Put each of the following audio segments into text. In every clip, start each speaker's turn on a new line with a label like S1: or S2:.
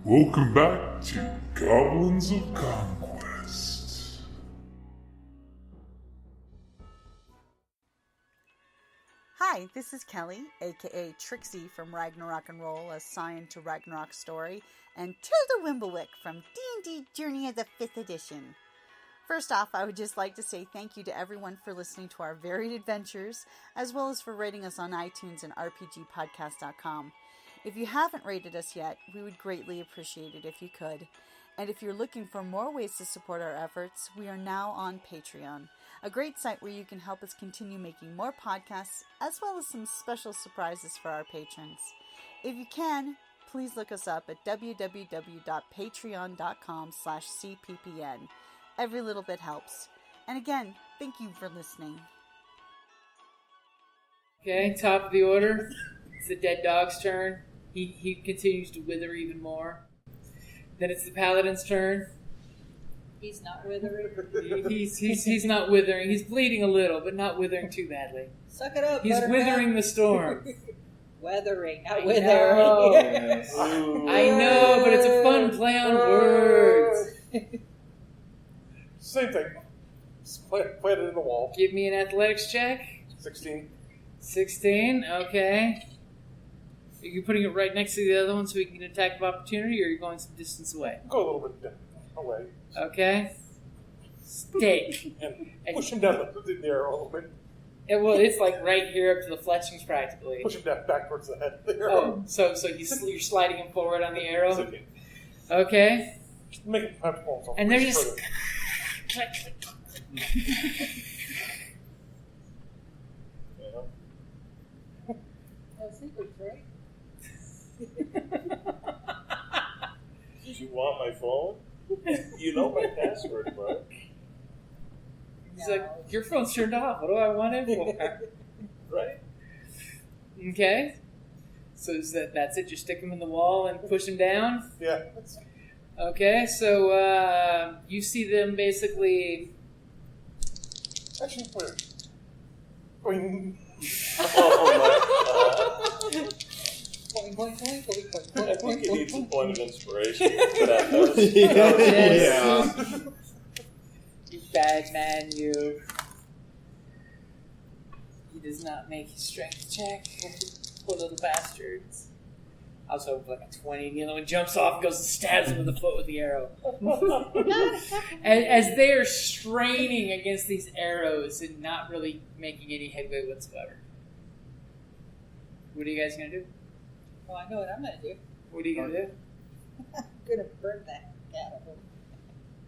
S1: Welcome back to Goblins of Conquest.
S2: Hi, this is Kelly, aka Trixie from Ragnarok and Roll, a Scion to Ragnarok story, and Tilda Wimblewick from D&D Journey of the 5th Edition. First off, I would just like to say thank you to everyone for listening to our varied adventures, as well as for rating us on iTunes and RPGpodcast.com. If you haven't rated us yet, we would greatly appreciate it if you could. And if you're looking for more ways to support our efforts, we are now on Patreon, a great site where you can help us continue making more podcasts, as well as some special surprises for our patrons. If you can, please look us up at www.patreon.com/cppn. Every little bit helps. And again, thank you for listening.
S3: Okay, top of the order. It's the dead dog's turn. He continues to wither even more. Then it's the paladin's turn.
S4: He's not withering.
S3: He's not withering. He's bleeding a little, but not withering too badly.
S4: Suck it up,
S3: He's
S4: Buttercup.
S3: withering the storm.
S4: Weathering, not
S3: I
S4: withering.
S3: I know, but it's a fun play on words.
S5: Same thing. Just plant it in the wall.
S3: Give me an athletics check.
S5: 16.
S3: 16, okay. Are you putting it right next to the other one so we can get an attack of opportunity, or are you going some distance away?
S5: Go a little bit away.
S3: Okay. Stake.
S5: And push him down the arrow a little bit.
S3: It's like right here up to the fletchings practically.
S5: Push him down back towards the head. The
S3: Oh, so you're sliding him forward on the arrow?
S5: It's okay.
S3: Okay.
S5: Make it punch balls.
S3: And they're just... click, click,
S4: No secrets, right?
S6: Did you want my phone? You know my password, bud.
S3: He's like, your phone's turned off. What do I want it for?
S6: Right?
S3: Okay. So that's it? Just stick him in the wall and push him down?
S5: Yeah.
S3: Okay, so you see them basically...
S5: Actually, boing.
S6: Oh my god.
S4: Boing, boing, boing, boing, boing,
S6: I
S4: boing,
S6: think he
S4: boing,
S6: needs a
S4: boing.
S6: point of inspiration for that.
S3: Yes. You bad man, you. He does not make his strength check. Poor little bastards. I was hoping for like a 20, and the other one jumps off and goes and stabs him with the foot with the arrow. As they are straining against these arrows and not really making any headway whatsoever. What are you guys going to do?
S4: Well, I know what I'm going to do.
S3: What are you going to do?
S4: I'm going to burn that cat.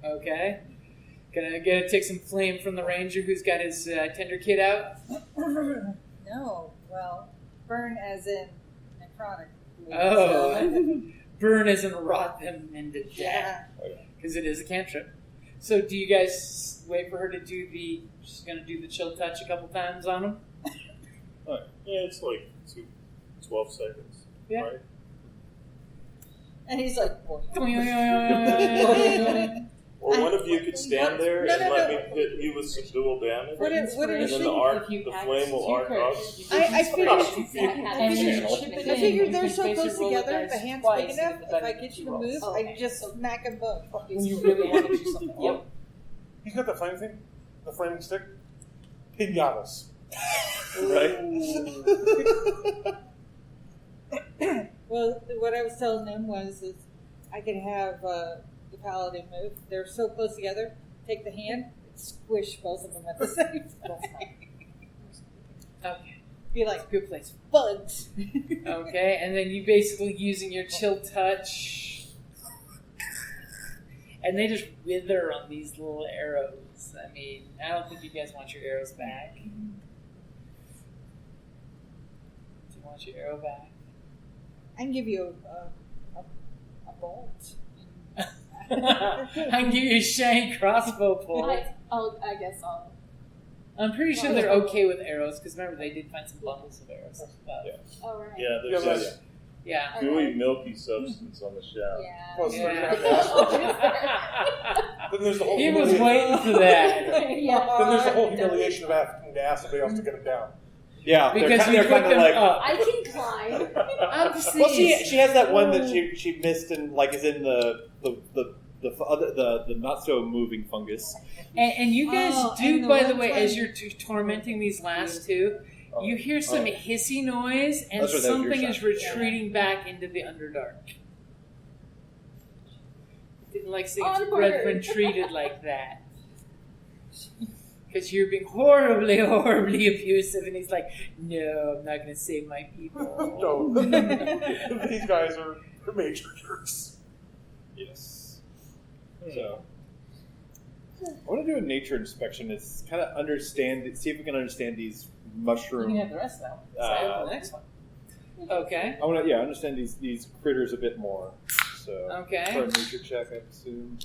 S3: Okay. Gonna take some flame from the ranger who's got his tender kid out.
S4: No, well, burn as in necrotic.
S3: Oh, burn as in rot them into death.
S4: Yeah.
S3: Because it is a cantrip. So do you guys wait for her to do she's gonna do the chill touch a couple times on him?
S6: Right. Yeah, it's like 12 seconds.
S3: Yeah.
S6: Right?
S4: And he's like, boing.
S6: Or one of you could stand there and let me hit you with some dual damage.
S4: What
S6: and
S4: is
S6: then
S4: she?
S6: the flame will arc up.
S4: I
S3: I
S4: figured they're so close together, the hand's big enough, if I get you to move, I just smack them both.
S3: When you really want to do something. Yep.
S5: He's got the flame thing? The flaming stick? Pinatas.
S6: Right?
S4: Well, what I was telling them was I could have the paladin move. They're so close together. Take the hand, squish both of them at the same time.
S3: Okay.
S4: Be like
S3: Good place.
S4: bugs.
S3: Okay, and then you basically using your chill touch, and they just wither on these little arrows. I mean, I don't think you guys want your arrows back. Do you want your arrow back?
S4: I can give you a bolt.
S3: I can give you a shiny crossbow bolt.
S7: I guess I'll.
S3: I'm pretty sure they're okay with arrows, because remember, they did find some bundles of arrows.
S6: Yeah.
S7: Oh, right.
S6: Yeah, there's
S5: Yeah,
S6: this
S3: Yeah.
S6: gooey, milky substance on the shell.
S7: Yeah.
S5: Well,
S3: Yeah.
S5: Then there's the whole
S3: He was waiting for that.
S5: Then there's the whole humiliation of having to ask somebody else to get him down.
S7: Yeah,
S3: Because you
S7: they're
S3: put
S7: kind of
S3: them
S7: like.
S3: up.
S8: I can climb.
S3: Up,
S7: Well, she has that one that she missed and like is in the not so moving fungus.
S3: And you guys do,
S4: and the
S3: by the
S4: one
S3: way,
S4: time-
S3: as you're tormenting these last two, you hear some hissy noise, and
S7: That's right, that was your
S3: something
S7: shot.
S3: is retreating back into the Underdark. Didn't like seeing its
S8: Onward.
S3: brethren treated like that. Because you're being horribly, horribly abusive, and he's like, no, I'm not going to save my people.
S5: No. These guys are major jerks.
S7: Yes. So, I want to do a nature inspection. It's kind of see if we can understand these
S3: You
S7: mushroom.
S3: can have the rest now. So I have the next one. Okay.
S7: I want to understand these critters a bit more. So,
S3: Okay.
S7: for a nature check, I assume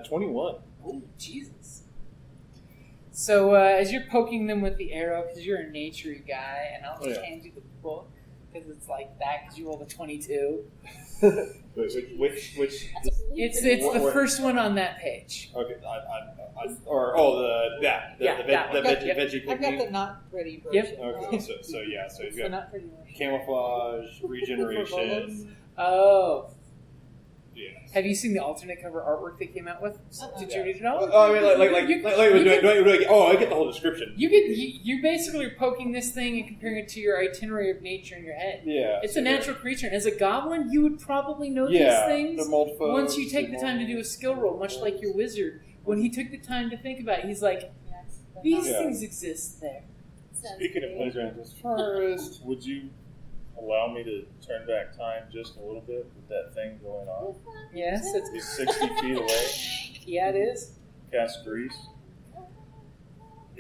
S7: 21.
S3: Oh, Jesus. So as you're poking them with the arrow, because you're a nature guy, and I'll just hand you the book, because it's like that, because you rolled a 22.
S7: Which
S3: It's the
S7: Where-
S3: first one on that page.
S7: okay, the veggie
S4: I've got
S7: technique.
S4: the not ready
S3: Yep.
S4: version.
S7: Okay, so
S3: It's
S7: you've
S3: the
S7: got
S3: not pretty one.
S7: camouflage, regeneration.
S3: Oh.
S7: Yeah.
S3: Have you seen the alternate cover artwork they came out with? Did you read it all?
S7: Oh, I mean, I get the whole description.
S3: You basically are poking this thing and comparing it to your itinerary of nature in your head.
S7: Yeah.
S3: It's a natural creature, and as a goblin, you would probably know
S7: Yeah,
S3: these things
S7: the mold foes,
S3: once you take
S7: the
S3: the time to
S7: mold
S3: do a skill roll, much like your wizard. When he took the time to think about it, he's like, these
S7: Yeah.
S3: things exist there.
S6: Speaking of playgrounds,
S7: First.
S6: would you allow me to turn back time just a little bit with that thing going on?
S3: Yes, it's
S6: Be 60 feet away,
S3: yeah, it is.
S6: cast grease.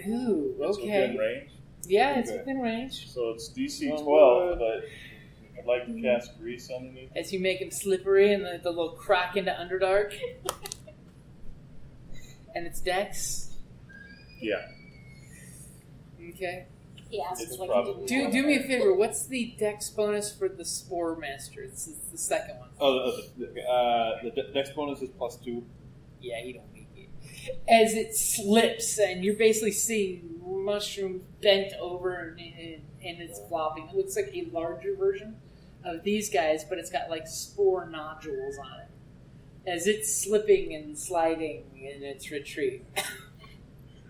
S3: Ooh,
S6: It's within
S3: okay.
S6: range.
S3: Yeah, it's
S7: Okay.
S3: within range.
S6: So it's DC
S7: Oh,
S6: 12, but I'd like to cast grease underneath.
S3: As you make him slippery and the little crack into Underdark. And it's Dex.
S6: Yeah.
S3: Okay.
S8: He asked
S6: It's
S8: what
S6: probably-
S8: he did.
S3: Do me a favor. What's the Dex bonus for the Spore Master? It's the second one.
S7: The dex bonus is +2.
S3: Yeah, you don't make it. As it slips, and you're basically seeing mushroom bent over and it's flopping. It looks like a larger version of these guys, but it's got like spore nodules on it. As it's slipping and sliding in its retreat.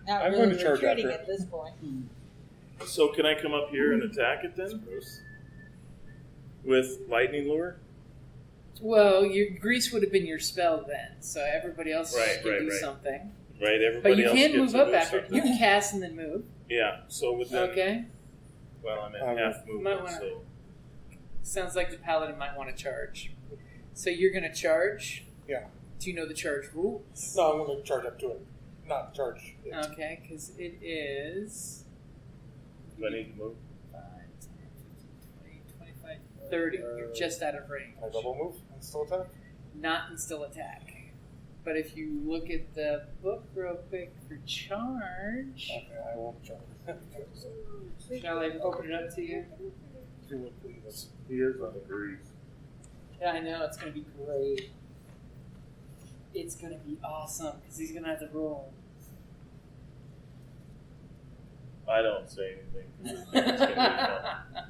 S4: Not
S6: I'm
S4: really
S6: going to charge
S4: retreating
S6: after.
S4: at this point.
S6: So can I come up here and attack it then? With lightning lure?
S3: Well, your grease would have been your spell then, so everybody else
S6: Right,
S3: can
S6: right,
S3: do
S6: right.
S3: something.
S6: Right,
S3: But
S6: everybody
S3: you
S6: else
S3: can
S6: gets
S3: move
S6: to
S3: up after.
S6: something.
S3: You can cast and then move.
S6: Yeah, so within,
S3: Okay.
S6: well, I'm at
S7: I
S6: half
S3: might
S6: movement,
S3: wanna-
S6: so
S3: Sounds like the paladin might want to charge. So you're going to charge?
S5: Yeah.
S3: Do you know the charge rules?
S5: No, I'm going to charge up to it. Not charge it.
S3: Okay, because it is
S6: do I need to move?
S3: 5, 10, 15, 20, 25, 30. You're just out of range.
S5: Can I double move and still attack?
S3: Not and still attack. But if you look at the book real quick for charge,
S5: Okay, I will charge.
S3: shall I open it up to you?
S6: He is on the grease.
S3: Yeah, I know, it's going to be great. It's going to be awesome because he's going to have to roll.
S6: I don't say anything. 'Cause it's gonna be fun.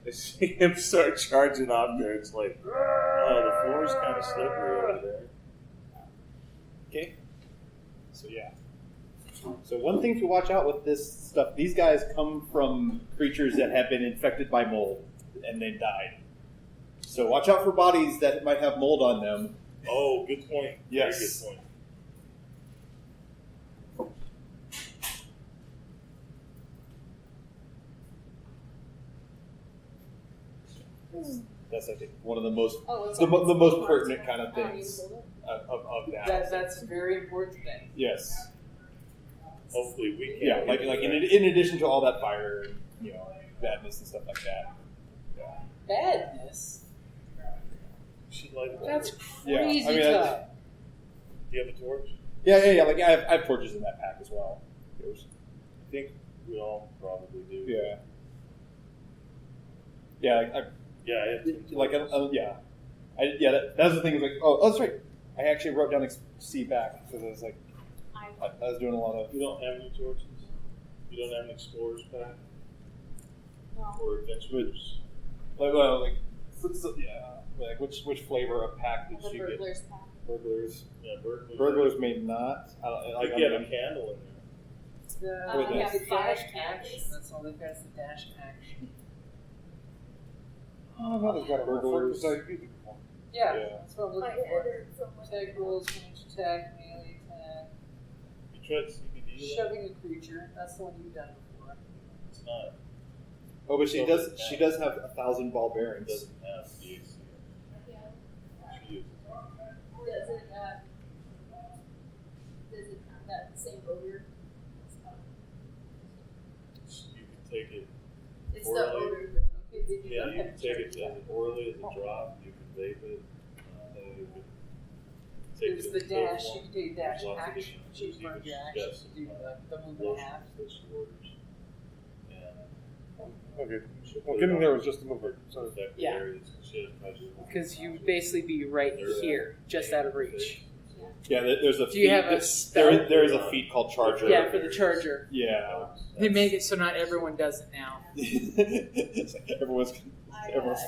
S6: I see him start charging off there. It's like, oh, the floor's kind of slippery over there.
S7: Okay. So yeah. So one thing to watch out with this stuff, these guys come from creatures that have been infected by mold and then died. So watch out for bodies that might have mold on them.
S6: Oh, good point.
S7: Yes.
S6: Very good point.
S7: That's I think one of the most
S8: Oh, it's
S7: the,
S8: on
S7: mo- the
S8: its
S7: most
S8: own.
S7: pertinent kind of
S8: Oh, you
S7: things
S8: pulled
S7: of that.
S3: That's a very important thing.
S7: Yes.
S6: Hopefully we can.
S7: Yeah, like in addition to all that fire, and, badness and stuff like that.
S3: Badness?
S6: She'd like it.
S3: That's
S7: Yeah, I
S3: crazy
S7: mean,
S3: tough.
S6: Do you have a torch?
S7: Yeah. Like I have torches in that pack as well.
S6: I think we all probably do.
S7: Yeah. Yeah.
S6: Yeah, I have two.
S7: Like yeah. That's the thing. Is like, oh, that's right. I actually wrote down C back because I was like, I was doing a lot of.
S6: You don't have any torches? You don't have an explorer's pack? or adventurers?
S7: Which flavor of pack did
S8: The
S7: she get?
S8: burglar's pack.
S7: Burglars.
S6: Yeah,
S7: Burglars may not.
S6: Like get a candle in there.
S3: The
S8: we have
S3: dash
S8: 5
S3: action.
S8: candles.
S3: That's all they've got is the dash action.
S5: Oh, no, they've got a
S7: Burglars.
S3: Yeah,
S7: Yeah.
S3: that's what I'm looking for. Attack rolls, range attack, melee attack.
S6: You tried CBD?
S3: Shoving a creature. That's the one you've done before.
S6: It's not.
S7: Oh, but she
S6: So
S7: does.
S6: it
S7: She does have 1,000 ball
S6: It
S7: bearings.
S6: doesn't have DHC.
S8: Yeah.
S6: She uses
S8: Does it have that same odor?
S6: You can take it.
S8: It's the
S6: Orally.
S8: odor.
S6: Yeah, you can take it as orally as a drop. You can vape it. You can take
S3: There's
S6: it
S3: the
S6: in pill
S3: dash.
S6: form.
S3: You can do dash
S6: There's lots of
S3: action.
S6: different
S3: She
S6: things you
S3: burned
S6: can
S3: your action
S6: suggest,
S3: to do the move in
S6: lotions
S3: half.
S6: that she orders. And
S5: Okay.
S6: she'll
S5: Well,
S6: put
S5: getting
S6: it
S5: there
S6: on
S5: was just a mover. So
S6: affected
S3: Yeah.
S6: areas. She has measures.
S3: Because you would basically be right here, just out of reach.
S7: Yeah, there's a.
S3: Do you
S7: feat-
S3: have a
S7: there-
S3: spell?
S7: there is a feat called Charger.
S3: Yeah, for the charger.
S7: Yeah.
S3: They make it so not everyone does it now.
S7: It's like everyone's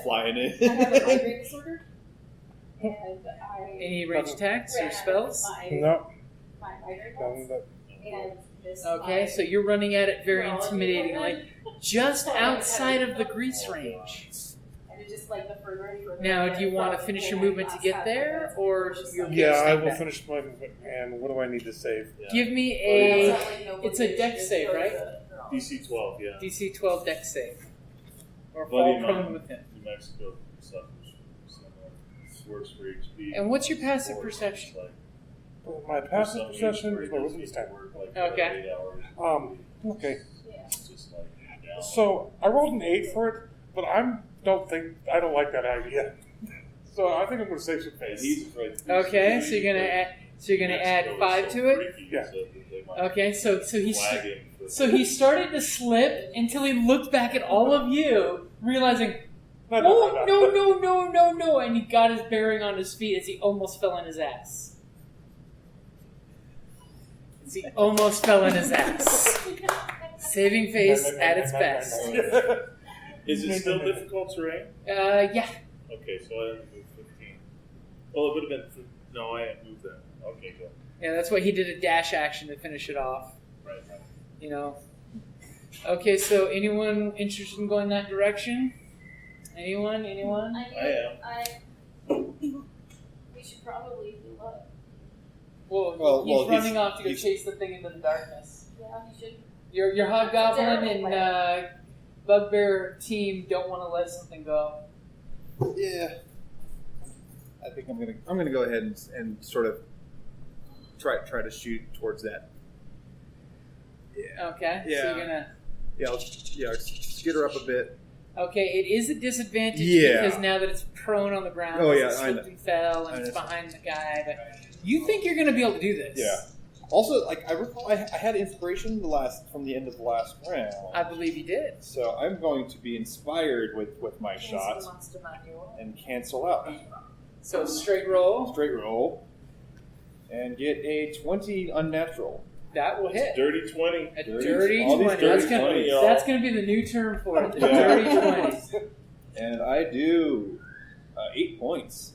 S7: flying in.
S8: I have a migraine disorder. And
S3: Any range attacks or spells?
S5: no,
S8: my migraine
S5: no,
S8: balls.
S5: that,
S8: And this
S3: Okay, so you're running at it very intimidatingly, just outside of the grease range.
S8: And it's just like the further and further.
S3: Now, do you want to finish your movement to get there, or you're okay
S5: yeah, I
S3: staying
S5: will
S3: back?
S5: finish my movement. And what do I need to save?
S6: Yeah.
S3: Give me it's a dex save, right?
S6: DC 12, yeah.
S3: DC 12 dex save. Or
S6: Buddy
S3: fall prone
S6: mine.
S3: with him.
S6: New Mexico suffers from similar works for HP.
S3: And what's your passive
S6: Or
S3: perception?
S6: like
S5: Well, my passive
S6: some
S5: perception
S6: units
S5: is
S6: where
S5: my
S6: it
S5: wisdom
S6: needs to
S5: stat.
S6: work like
S3: Okay.
S6: 8 hours.
S5: Okay.
S6: It's just like down.
S5: So I rolled an 8 for it, but I don't like that idea. So I think I'm going to save some
S6: And
S5: face.
S6: he's afraid.
S3: Okay, so you're gonna add 5 to it.
S5: Yeah.
S3: Okay, so he
S6: He
S3: started to slip until he looked back at all of you, realizing,
S5: No,
S3: no, and he got his bearing on his feet as he almost fell on his ass. Saving face at its best.
S6: Is it still difficult terrain?
S3: Yeah.
S6: Okay, so I haven't moved 15. Well, it would have been. No, I haven't moved that. Okay, go.
S3: Yeah, that's why he did a dash action to finish it off.
S6: Right.
S3: You know. Okay, so anyone interested in going that direction? Anyone?
S8: I
S6: am.
S8: We should probably heal up.
S3: Well, he's
S7: well,
S3: running off to go
S7: he's-
S3: chase the thing into the darkness.
S8: Yeah, you should.
S3: Your hobgoblin
S8: Terrible
S3: and bugbear team don't want to let something go.
S7: Yeah. I think I'm gonna go ahead and sort of try to shoot towards that. Yeah.
S3: Okay. So
S7: Yeah.
S3: you're gonna.
S7: I'll skitter up a bit.
S3: Okay, it is a disadvantage
S7: Yeah.
S3: because now that it's prone on the ground,
S7: Oh,
S3: it
S7: yeah, I
S3: slipped
S7: know.
S3: and fell, and
S7: I
S3: it's
S7: know.
S3: behind the guy. But you think you're going to be able to do this?
S7: Yeah. Also, like I recall, I had inspiration from the end of the last round.
S3: I believe you did.
S7: So I'm going to be inspired with my shot and cancel out.
S3: So straight roll.
S7: Straight roll. And get a 20 unnatural.
S3: That will hit.
S6: Dirty 20.
S3: A
S7: Dirty-
S3: dirty
S7: all these
S3: 20.
S7: dirty
S3: That's gonna
S6: 20, y'all.
S3: that's gonna be the new term for it. The
S7: Yeah.
S3: dirty 20.
S7: And I do 8 points.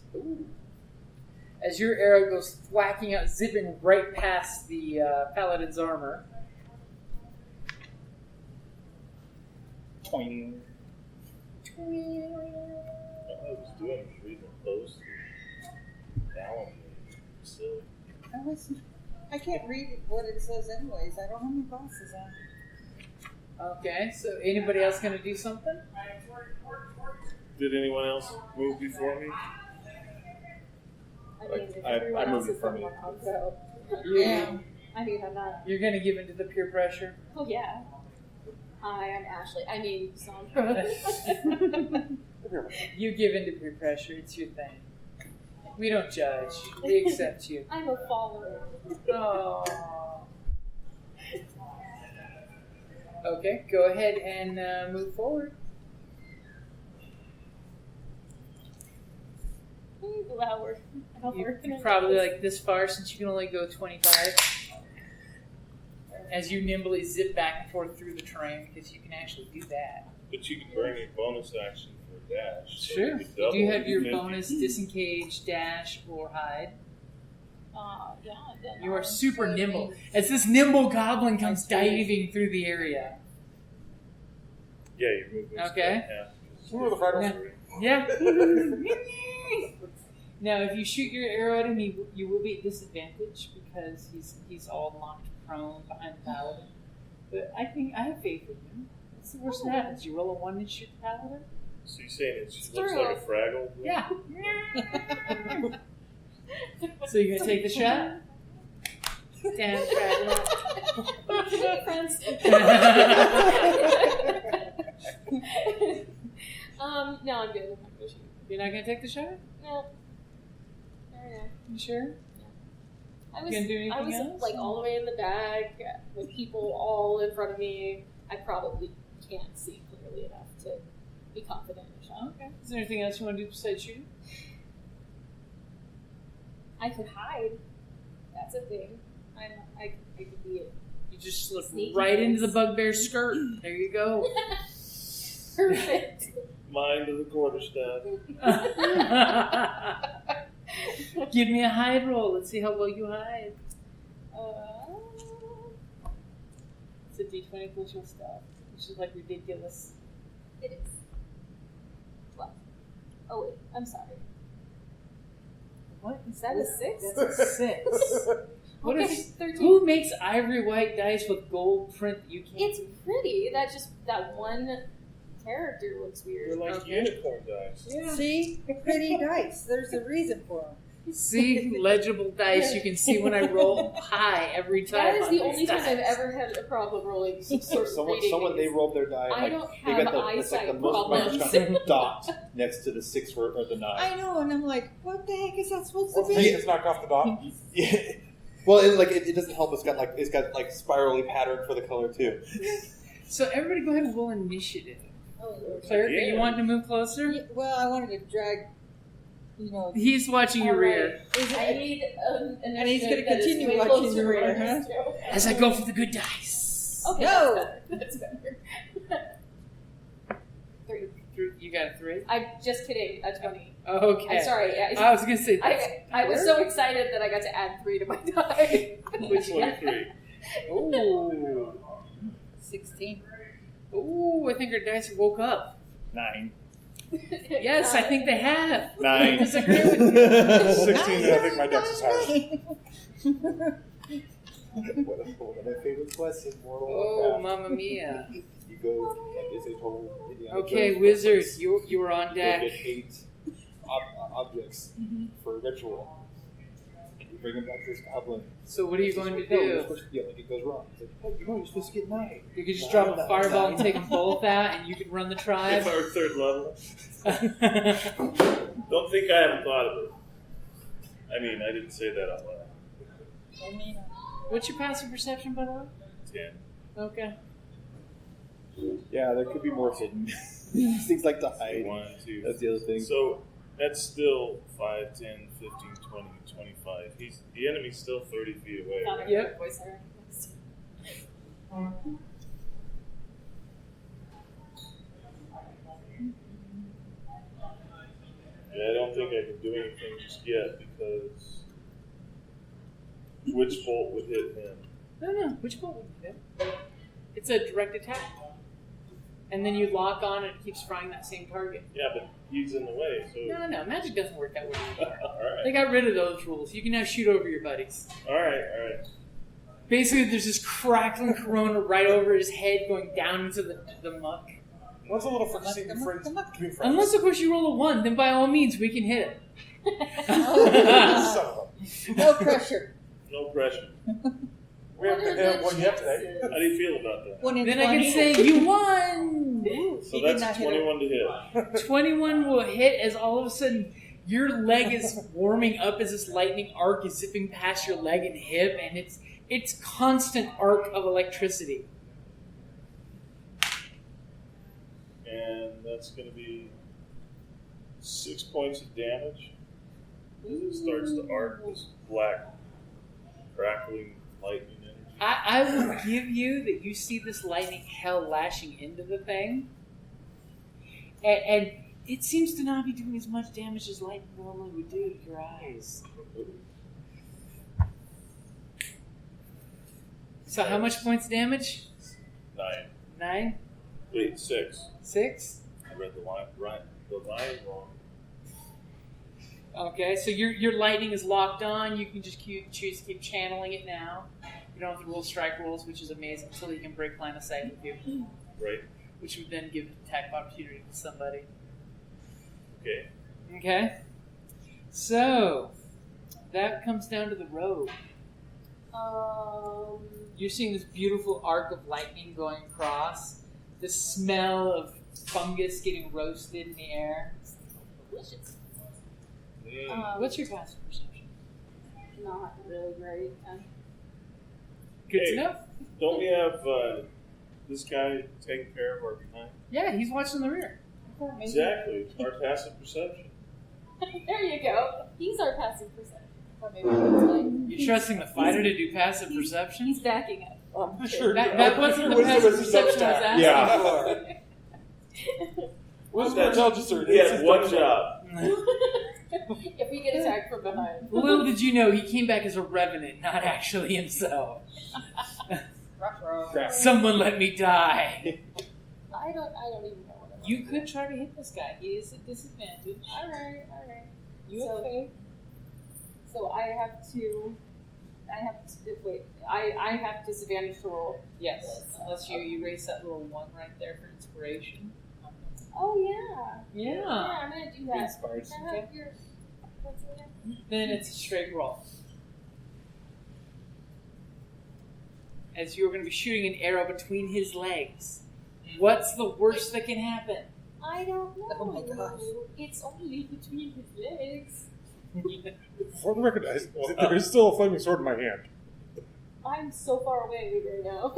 S3: As your arrow goes thwacking out, zipping right past the paladin's armor.
S7: Toing.
S6: All I was doing was reading the post. Balance. Silly.
S4: I can't read what it says anyways. I don't have my glasses on.
S3: Okay, so anybody else gonna do something?
S6: Did anyone else move before me?
S8: I mean, if
S7: I
S8: everyone
S7: moved
S8: else
S7: it from
S8: is
S7: you.
S8: on, I'll go.
S3: Yeah.
S8: I mean, I'm not.
S3: You're gonna give in to the peer pressure.
S8: Oh yeah. Hi, I'm Ashley. I mean, Sam.
S3: You give in to peer pressure. It's your thing. We don't judge. We accept you.
S8: I'm a follower.
S3: Oh. Okay, go ahead and move forward.
S8: Lower.
S3: You're probably like this far since you can only go 25. As you nimbly zip back and forth through the terrain because you can actually do that.
S6: But you can bring a bonus action for dash. So
S3: Sure.
S6: could
S3: You do
S6: double
S3: have your
S6: even if
S3: bonus disengage, dash, or hide.
S8: Yeah, then
S3: You are
S8: I'll
S3: super
S8: take
S3: nimble.
S8: these.
S3: As this nimble goblin comes
S8: That's great.
S3: diving through the area.
S6: Yeah, your movement's
S3: Okay.
S6: half.
S5: Who are the fighters?
S3: Yeah. Now, if you shoot your arrow at him, you will be at disadvantage because he's all locked prone behind the paladin. But I think I have faith in him. What's the worst that happens? You roll a 1 and shoot the paladin?
S6: So you're saying it
S8: It's
S6: looks
S8: true.
S6: like a Fraggle?
S3: Yeah. So you're gonna take the shot? Damn, Fraggle.
S8: Friends. No, I'm good. I'm not gonna shoot.
S3: You're not gonna take the shot?
S8: No. There
S3: You sure?
S8: I
S3: You gonna do anything
S8: I was
S3: else?
S8: like all the way in the back with people all in front of me. I probably can't see clearly enough to be confident in a shot.
S3: Okay. Is there anything else you want to do besides shooting?
S8: I could hide. That's a thing. I could be it.
S3: You just slip
S8: Sneaky
S3: right
S8: things.
S3: into the bugbear's skirt. There you go.
S8: Perfect.
S6: Mind of the quarterstaff.
S3: Give me a hide roll. Let's see how well you hide. It's a d20 plus your stuff, which is like ridiculous.
S8: It is. What? Oh wait, I'm sorry.
S3: What?
S8: Is that a 6?
S3: That's a 6. What
S8: Okay,
S3: is?
S8: 13.
S3: Who makes ivory white dice with gold print that you can't?
S8: It's pretty. That one character looks
S6: They're
S8: weird.
S6: like
S3: Okay.
S6: unicorn dice.
S3: Yeah.
S4: See? Pretty dice. There's a reason for them.
S3: See, legible dice. You can see when I roll high every time.
S8: That is
S3: on
S8: the
S3: these
S8: only time
S3: dice.
S8: I've ever had a problem rolling some sort of reading
S7: Someone they
S8: these.
S7: rolled their die.
S8: I
S7: Like,
S8: don't
S7: they
S8: have
S7: got the, it's like the
S8: eyesight
S7: most
S8: problems.
S7: microscopic dot next to the 6 or the 9.
S4: I know, and I'm like, what the heck is that supposed
S5: Or
S4: to
S5: the
S4: be?
S5: thing that's knocked off the dot.
S7: Yeah. Well, it doesn't help. It's got like spirally pattern for the color too.
S3: So everybody, go ahead and roll initiative.
S8: Oh, Lord.
S3: Cleric, are
S6: Yeah.
S3: you wanting to move closer?
S4: Yeah, well, I wanted to drag,
S3: He's watching your
S8: All
S3: rear.
S8: right. I need an
S4: And he's gonna
S8: initiative that is
S4: continue
S8: way
S4: watching
S8: closer
S4: your
S8: to
S4: rear,
S8: mine.
S3: As I go for the good dice.
S8: Okay,
S4: No.
S8: that's better. 3.
S3: You got a 3?
S8: I'm just kidding. A 20.
S3: Okay.
S8: I'm sorry.
S3: I was gonna say.
S8: I was so excited that I got to add 3 to my die.
S3: Which one?
S6: 23.
S3: Ooh.
S4: 16.
S3: Ooh, I think our dice woke up.
S7: 9.
S3: Yes, I think they have.
S7: 9.
S3: Disagree with you.
S5: 16, and I think my dex is higher.
S7: One of my favorite quests in World of
S3: Oh,
S7: Warcraft.
S3: mamma mia.
S7: You go, like they say, total Indiana
S3: Okay,
S7: Jones
S3: wizard,
S7: quest.
S3: you were on
S7: You go
S3: deck.
S7: get 8 objects for a ritual. You bring them back to this goblin.
S3: So what are you going to
S7: No, you're
S3: do?
S7: supposed to, like it goes wrong. It's like, oh, no, you're supposed to get 9.
S3: You could just drop a fireball and take them both out, and you could run the tribe.
S6: If I were 3rd level. Don't think I haven't thought of it. I mean, I didn't say that out loud.
S3: What's your passive perception, by the way?
S6: 10.
S3: Okay.
S7: Yeah, there could be more hidden. These things like to hide.
S6: 1, 2.
S7: That's the other thing.
S6: So that's still 5, 10, 15, 20, 25. The enemy's still 30 feet away.
S8: Thought I
S6: Right?
S8: heard
S3: Yep.
S8: a voice there.
S6: Yeah, I don't think I can do anything just yet because which bolt would hit him?
S3: No. Which bolt would you hit? It's a direct attack. And then you lock on and it keeps frying that same target.
S6: Yeah, but he's in the way, so.
S3: No. Magic doesn't work that way anymore.
S6: Alright.
S3: They got rid of those rules. You can now shoot over your buddies.
S6: Alright.
S3: Basically, there's this crackling corona right over his head going down into the muck.
S5: What's a little between friends?
S3: Unless, of course, you roll a 1, then by all means, we can hit it.
S5: Son of
S4: No pressure.
S6: No pressure.
S5: We haven't been hit one yet today.
S6: How do you feel about that?
S4: 1 in
S3: Then
S4: 20.
S3: I can say, you won!
S6: So
S4: He did
S6: that's
S4: not
S6: a
S4: hit
S6: 21 to hit.
S3: 21 will hit as all of a sudden your leg is warming up as this lightning arc is zipping past your leg and hip, and it's constant arc of electricity.
S6: And that's going to be 6 points of damage. As it starts to arc this black, crackling lightning energy.
S3: I will give you that you see this lightning hell lashing into the thing, And it seems to not be doing as much damage as lightning normally would do to your eyes. So how much points of damage?
S6: 9.
S3: 9?
S6: Wait, 6.
S3: 6?
S6: I read the line wrong.
S3: Okay, so your lightning is locked on. You can just choose to keep channeling it now. You don't have to roll strike rolls, which is amazing, until you can break line of sight with you.
S6: Right.
S3: Which would then give attack opportunity to somebody.
S6: Okay.
S3: Okay. So, that comes down to the road. You're seeing this beautiful arc of lightning going across. The smell of fungus getting roasted in the air.
S8: Delicious.
S3: What's your passive perception?
S8: Not really great.
S3: Good
S6: Hey.
S3: to know.
S6: Don't we have this guy taking care of our behind?
S3: Yeah, he's watching the rear.
S6: Exactly. Our passive perception.
S8: There you go. He's our passive perception. Or maybe it's like
S3: You're trusting the fighter to do passive perception?
S8: he's backing up.
S3: That wasn't the passive perception I was asking
S5: Yeah.
S3: for.
S5: What's my intelligence?
S6: He has one job.
S8: If we get attacked from behind.
S3: Little did you know, he came back as a revenant, not actually himself. Someone let me die.
S8: I don't even know what I'm
S3: You could try to hit this guy. He is at disadvantage.
S8: Alright.
S3: You
S8: So-
S3: okay?
S8: So I have to wait. I have disadvantage to roll.
S3: Yes. Unless you erase that little 1 right there for inspiration.
S8: Oh yeah.
S3: Yeah.
S8: I'm gonna do that.
S7: Inspired.
S8: Can I have your what's it again?
S3: Then it's a straight roll. As you're going to be shooting an arrow between his legs. What's the worst that can happen?
S8: I don't know.
S4: Oh my gosh.
S8: It's only between his legs.
S5: For the record, there is still a flaming sword in my hand.
S8: I'm so far away right now.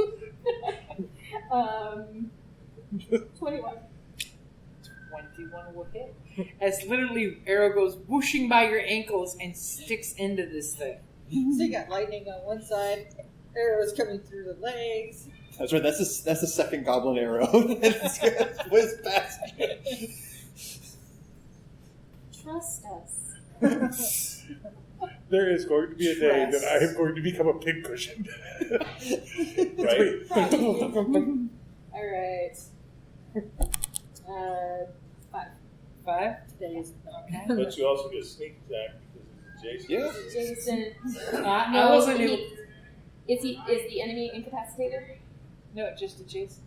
S8: 21.
S3: 21 will hit. As literally arrow goes whooshing by your ankles and sticks into this thing.
S4: So you got lightning on one side, arrows coming through the legs.
S7: That's right. That's the second goblin arrow. That's whiz past you.
S8: Trust us.
S5: There is going to be a day that I am going to become a pincushion.
S6: Right?
S8: Alright. 5.
S3: 5?
S4: Today's
S3: Okay.
S6: But you also get sneak attack because he's adjacent.
S7: Yeah.
S8: Jason.
S3: I wasn't able.
S8: Is the enemy incapacitated?
S3: No, just adjacent.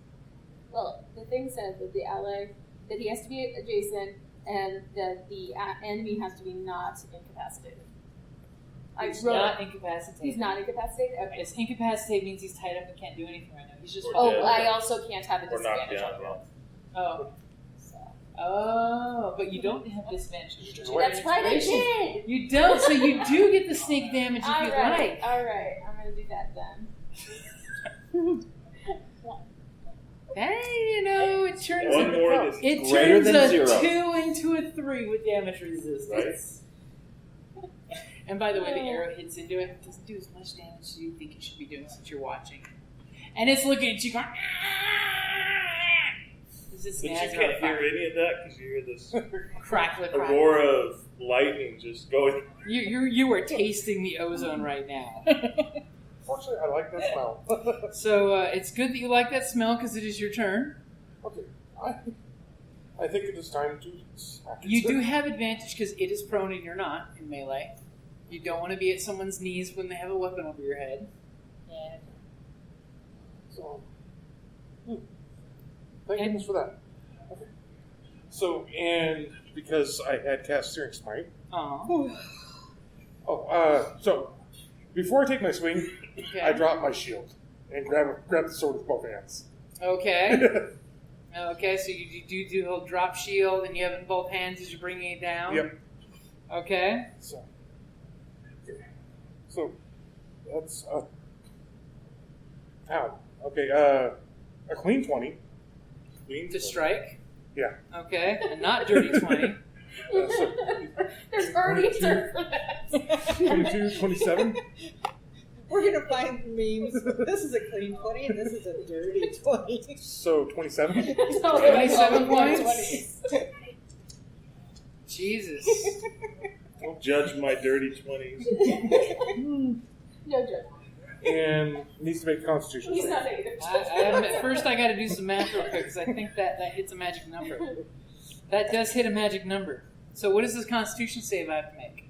S8: Well, the thing said that the ally that he has to be adjacent and that the enemy has to be not incapacitated.
S3: He's not incapacitated.
S8: He's not incapacitated? Okay.
S3: Yes, incapacitated means he's tied up and can't do anything right now. He's just.
S8: Oh,
S6: Yeah.
S8: I also can't have a
S6: Or knocked
S8: disadvantage
S6: down.
S8: on
S6: Yeah.
S8: roll.
S3: Oh.
S8: So.
S3: Oh, but you don't have disadvantage.
S8: That's right, I did!
S3: You don't, so you do get the snake damage if you like.
S8: Alright, I'm gonna do that then.
S3: Hey, you know, it turns
S6: One more than
S3: it
S7: greater
S3: turns
S7: than
S3: a
S7: 0.
S3: 2 into a 3 with damage resistance. And by the way, the arrow hits into it. It doesn't do as much damage as you think it should be doing since you're watching. And it's looking at you going,
S6: But you can't hear any of that because you hear this
S3: crackle.
S6: aurora of lightning just going.
S3: You are tasting the ozone right now.
S5: Fortunately, I like that smell.
S3: So it's good that you like that smell because it is your turn.
S5: Okay. I think it is time to sack it.
S3: You do have advantage because it is prone and you're not in melee. You don't want to be at someone's knees when they have a weapon over your head.
S4: And
S5: So, thank goodness for that. Okay. So, and because I had cast Searing Smite. So before I take my swing,
S3: Okay.
S5: I drop my shield and grab the sword with both hands.
S3: Okay. Okay, so you do the whole drop shield and you have it in both hands as you're bringing it down?
S5: Yep.
S3: Okay.
S5: So that's a clean 20.
S3: To strike?
S5: Yeah.
S3: Okay, and not dirty 20.
S8: There's already a turn for that.
S5: 22, 27.
S4: We're gonna find memes. This is a clean 20 and this is a dirty 20.
S5: So 27.
S3: 27 points? Jesus.
S6: Don't judge my dirty 20s.
S8: No joke.
S5: And needs to make a Constitution
S8: He's
S5: save.
S8: not either.
S3: First, I got to do some math real quick because I think that hits a magic number. That does hit a magic number. So, what is this Constitution save I have to make?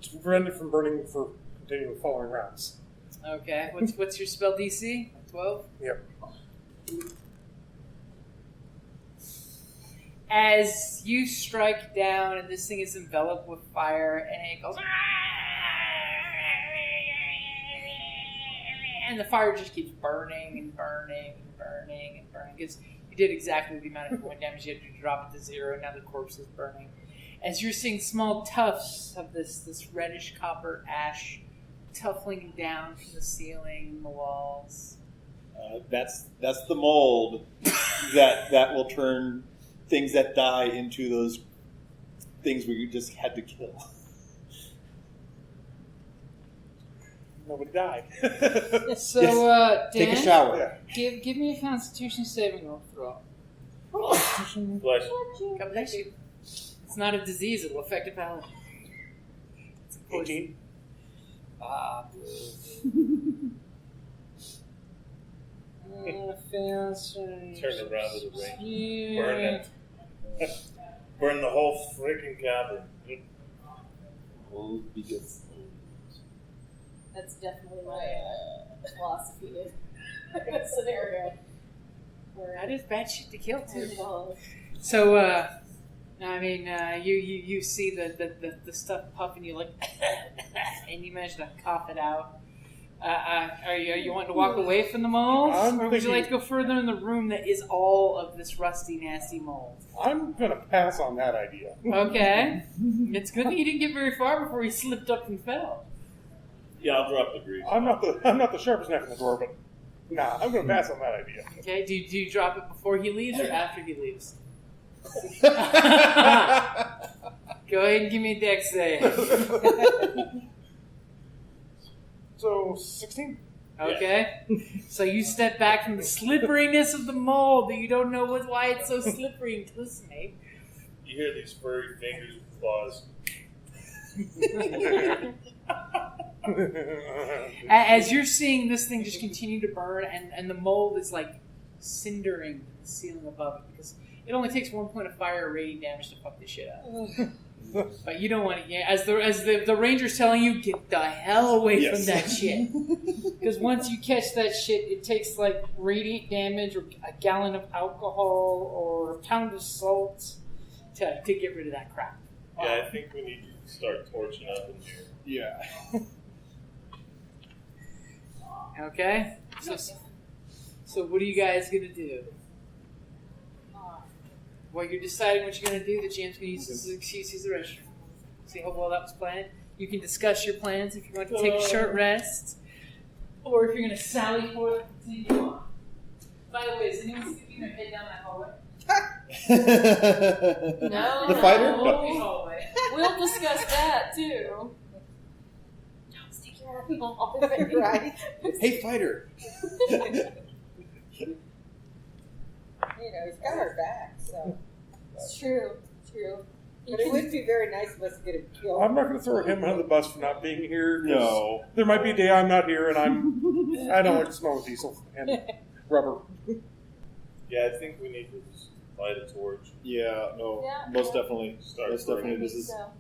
S5: To prevent it from burning for continuing the following rounds.
S3: Okay. What's your spell DC? 12.
S5: Yep.
S3: As you strike down, and this thing is enveloped with fire, and it goes, and the fire just keeps burning and burning and burning and burning. Because you did exactly the amount of point damage you had to drop it to 0. Now the corpse is burning. As you're seeing small tufts of this reddish copper ash tuffling down from the ceiling and the walls.
S7: That's the mold that will turn things that die into those things we just had to kill.
S5: Nobody died.
S3: So, Dan,
S7: Take a shower.
S3: give me a Constitution saving throw.
S6: Bless you.
S3: God bless you. It's not a disease; it will affect a paladin. It's a poison.
S5: 18.
S6: Turn around to the ring. Burn it. Burn the whole freaking cabin.
S7: Mold begets.
S8: That's definitely my philosophy in this scenario.
S3: That is bad shit to kill too.
S8: Well,
S3: So, I mean, you see the stuff puffing, you like, and you manage to cough it out. Are you wanting to walk away from the mold, or would you like to go further in the room that is all of this rusty, nasty mold?
S5: I'm going to pass on that idea.
S3: Okay, it's good that you didn't get very far before you slipped up and fell.
S6: Yeah, I'll drop the grease.
S5: I'm not the sharpest knife in the drawer, but nah, I'm going to pass on that idea.
S3: Okay, do you drop it before he leaves or after he leaves? Go ahead and give me a dex save.
S5: So 16.
S3: Okay, so you step back from the slipperiness of the mold that you don't know why it's so slippery and glistening.
S6: You hear these furry fingers with claws.
S3: As you're seeing this thing just continue to burn, and the mold is like cindering the ceiling above it, because it only takes 1 point of fire radiant damage to fuck this shit up. But you don't want to. As the ranger's telling you, get the hell away from that shit. Because once you catch that shit, it takes like radiant damage or a gallon of alcohol or a pound of salt to get rid of that crap.
S6: Yeah, I think we need to start torching up in here.
S7: Yeah.
S3: Okay? So what are you guys going to do? While you're deciding what you're going to do, the GM's going to use this as an excuse to use the restroom. See how well that was planned? You can discuss your plans if you want to take a short rest, or if you're going to sally forth and continue on. By the way, is anyone sticking their head down that hallway?
S8: no.
S7: The fighter?
S3: Hallway.
S8: We'll discuss that too. Don't stick your arm in the hallway.
S4: Right.
S7: Hey, fighter.
S4: You know, he's got our back, so.
S8: It's true. True.
S4: But it would be very nice of us to get him killed.
S5: I'm not going to throw him under the bus for not being here. 'Cause
S7: No.
S5: there might be a day I'm not here, and I don't like the smell of diesel and rubber.
S6: Yeah, I think we need to just light a torch.
S7: Yeah, no,
S8: Yeah.
S7: most definitely.
S6: Start
S7: Most
S6: burning.
S7: definitely. This is
S8: So,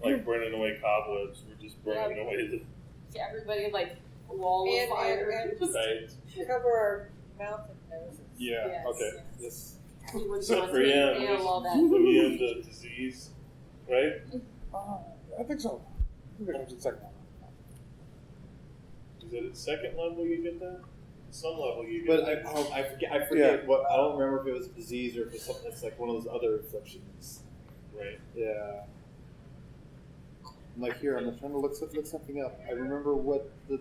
S6: Like burning away cobwebs. We're just burning
S8: Yeah.
S6: away the
S8: yeah, everybody like a wall
S4: And-
S8: of fire.
S4: and-
S6: sides.
S4: Cover our mouth and noses.
S7: yeah.
S8: Yes,
S7: Okay.
S8: yes.
S7: Yes.
S8: We were
S6: So
S8: just
S6: for him,
S8: nail all that.
S6: we end the disease, right?
S5: I think so. I think it comes in second.
S6: Is it at second level you get that? Some level you get
S7: But
S6: that.
S7: I forget what. I don't remember if it was a disease or if it's something that's like one of those other afflictions.
S6: Right.
S7: Yeah. I'm like, here, I'm trying to look something up. I remember what I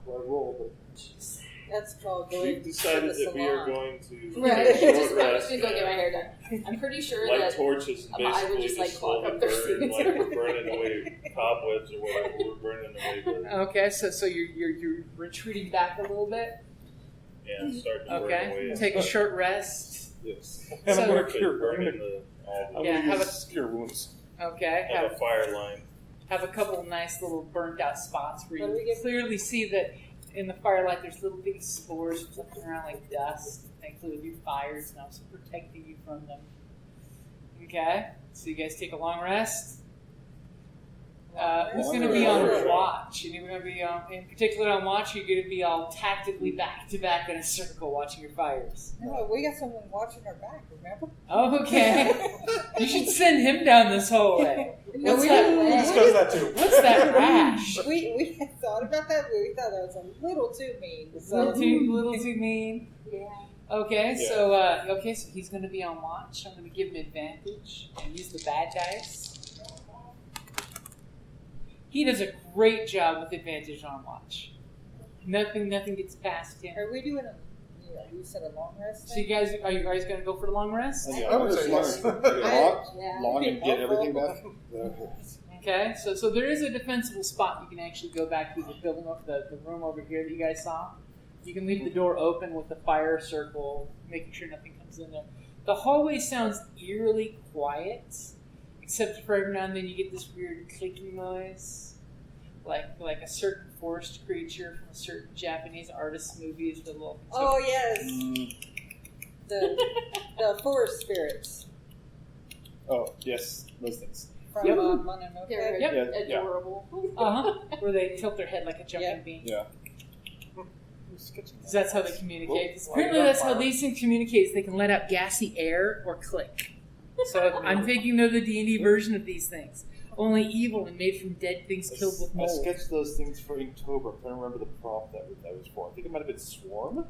S7: rolled, but
S4: That's called going
S6: We've decided
S4: to the
S6: that we are
S4: salon.
S6: going to
S8: Right.
S6: take a
S8: Just
S6: short
S8: I'm
S6: rest.
S8: just gonna go get my hair done. I'm pretty sure
S6: Light
S8: that
S6: torches and
S8: I would
S6: basically
S8: just, like, clog
S6: slowly
S8: up their
S6: burn
S8: seats.
S6: like we're burning away cobwebs or whatever we're burning away with.
S3: Okay, so you're retreating back a little bit.
S6: Yeah, start to burn
S3: Okay,
S6: away.
S3: take a short rest.
S6: Yes.
S5: And
S3: So-
S5: I'm going to
S6: Start
S5: cure.
S6: burning all the
S3: Yeah, have a-
S5: cure wounds.
S3: Okay,
S6: have a fire line.
S3: have a couple of nice little burnt out spots where
S4: What do
S3: you
S4: we get?
S3: clearly see that in the firelight there's little bitty spores flipping around like dust. Thankfully, your fire's now protecting you from them. Okay, so you guys take a long rest. Who's going to be on watch? And you're going to be in particular on watch. You're going to be all tactically back to back in a circle watching your fires.
S4: No, we got someone watching our back, remember?
S3: Oh, okay. You should send him down this hallway. What's
S4: we
S3: that?
S4: didn't.
S5: Discuss that too.
S3: What's that rash?
S4: We had thought about that, but we thought that was a little too mean.
S3: Little too mean.
S8: yeah.
S3: Okay,
S6: Yeah.
S3: so he's going to be on watch. I'm going to give him advantage and use the bad dice. He does a great job with advantage on watch. Nothing gets past him.
S4: Are we doing you said a long rest?
S3: So you guys, are you guys going to go for the long rest?
S7: Yeah,
S5: I would say
S7: as long
S5: yes.
S7: as
S4: Yeah.
S7: long and get everything back.
S3: Okay, so there is a defensible spot you can actually go back to the building, the room over here that you guys saw. You can leave the door open with the fire circle, making sure nothing comes in there. The hallway sounds eerily quiet, except for every now and then you get this weird clicking noise, like a certain forest creature from a certain Japanese artist's movies with a little.
S4: Oh yes, the forest spirits
S7: Oh yes, those things.
S4: from
S3: Yep.
S4: Mononoke.
S8: They're
S3: Yep.
S7: Yeah.
S8: adorable.
S3: Where they tilt their head like a jumping
S4: Yeah.
S3: bean.
S7: Yeah.
S3: 'Cause that's how they communicate. 'Cause
S5: Whoa.
S3: apparently that's how these things communicate. Is they can let out gassy air or click. So I'm thinking they're the D&D version of these things. Only evil and made from dead things killed with
S7: I
S3: mold.
S7: sketched those things for Inktober. I'm trying to remember the prompt that was for. I think it might have been Swarm.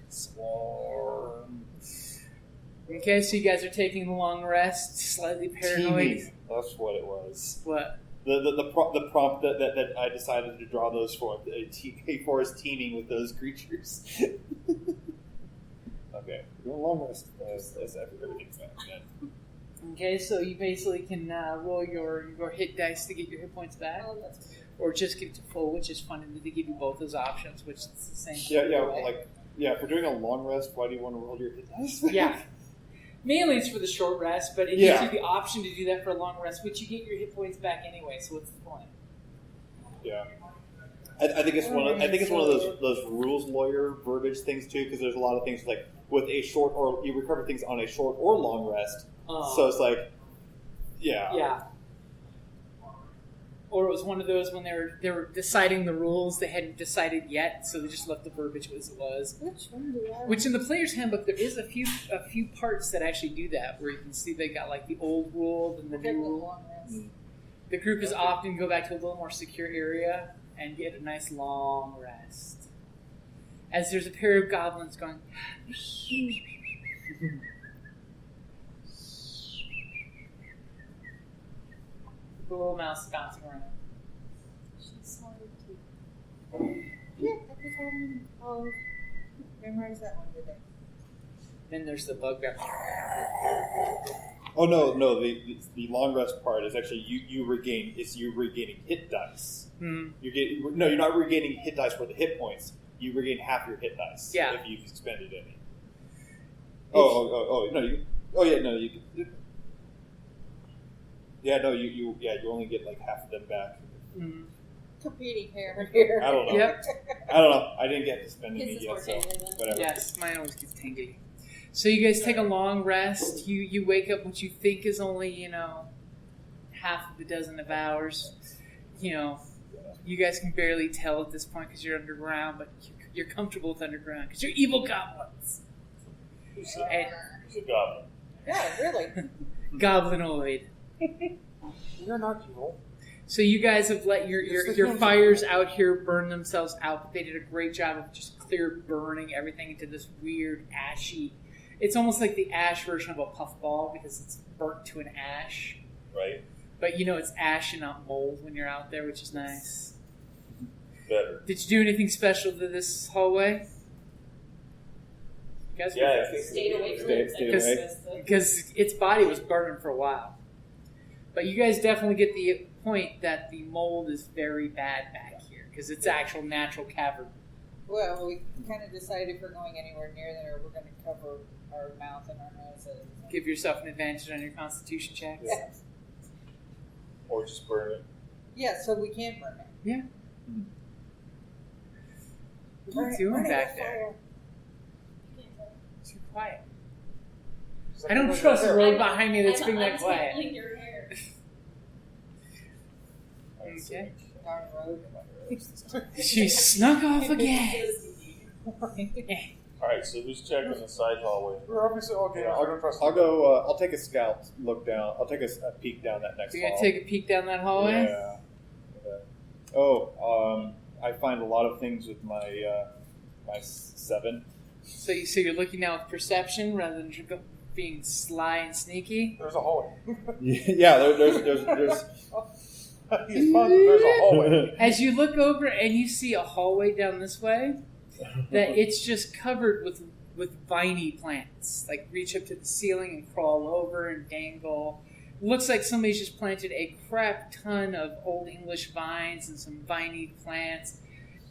S7: Swarm.
S3: Okay, so you guys are taking a long rest, slightly paranoid.
S7: Teeming. That's what it was.
S3: What?
S7: The prompt that I decided to draw those for. A forest teeming with those creatures. Okay. We're doing a long rest. As everything's back then.
S3: Okay, so you basically can roll your hit dice to get your hit points back,
S8: Oh, that's cool.
S3: or just get to full, which is fun, and they give you both those options, which is the same.
S7: If we're doing a long rest, why do you want to roll your hit dice?
S3: Yeah. Mainly it's for the short rest, but it gives you the option to do that for a long rest, which you get your hit points back anyway. So what's the point?
S7: Yeah. I think it's one of those rules lawyer verbiage things too, because there's a lot of things like with a short or you recover things on a short or long rest. So it's like,
S3: yeah. Or it was one of those when they were deciding the rules, they hadn't decided yet, so they just left the verbiage as it was.
S4: Which one do I?
S3: Which in the player's handbook there is a few parts that actually do that, where you can see they got like the old rule and the new rule.
S4: Long rest.
S3: The group is often go back to a little more secure area and get a nice long rest. As there's a pair of goblins going. The little mouse bouncing around.
S8: She's hard to.
S4: Yeah, every time. Oh, memorize that one today.
S3: Then there's the bugbear.
S7: oh no, the long rest part is actually you regaining hit dice. You're not regaining hit dice for the hit points. You regain half your hit dice if you've expended any. You only get like half of them back.
S4: Competing here.
S7: I don't know.
S3: Yep.
S7: I don't know. I didn't get to spend
S8: His
S7: any
S8: is
S7: yet,
S8: more
S7: so
S8: tangly then.
S7: whatever.
S3: Yes, mine always gets tingly. So you guys take a long rest. You wake up what you think is only, half of a dozen of hours. You guys can barely tell at this point because you're underground, but you're comfortable with underground because you're evil goblins.
S6: Who's a goblin?
S4: Yeah, really.
S3: Goblinoid.
S5: You're not evil.
S3: So you guys have let your fires out here burn themselves out. They did a great job of just clear burning everything into this weird ashy. It's almost like the ash version of a puffball because it's burnt to an ash.
S6: Right.
S3: But it's ash and not mold when you're out there, which is nice.
S6: better.
S3: Did you do anything special to this hallway? You guys
S6: Yeah, I think
S8: Stayed away from
S7: Stay-
S8: it.
S7: stay
S8: Because
S7: away.
S3: because its body was burning for a while. But you guys definitely get the point that the mold is very bad back here because it's actual natural cavern.
S4: Well, we kind of decided if we're going anywhere near there, we're going to cover our mouth and our noses.
S3: Give yourself an advantage on your Constitution checks.
S4: Yeah.
S6: Or just burn it.
S4: Yeah, so we can burn it.
S3: Yeah. What are you doing back there? Too quiet. I don't trust the road behind me that's being that quiet.
S8: untangling your hair.
S3: Okay.
S4: Darn road.
S3: She snuck off again.
S6: Alright, so who's checking the side hallway?
S5: We're obviously okay. I'll go trust.
S7: I'll go. I'll take a scout look down. I'll take a peek down that next.
S3: You're gonna
S7: hall.
S3: take a peek down that hallway?
S7: Yeah. Oh, I find a lot of things with my my 7.
S3: So you're looking now with perception rather than being sly and sneaky?
S5: There's a hallway.
S7: Yeah, there's
S5: He's fun. There's a hallway.
S3: As you look over and you see a hallway down this way, that it's just covered with viney plants. Like reach up to the ceiling and crawl over and dangle. Looks like somebody's just planted a crap ton of old English vines and some viney plants.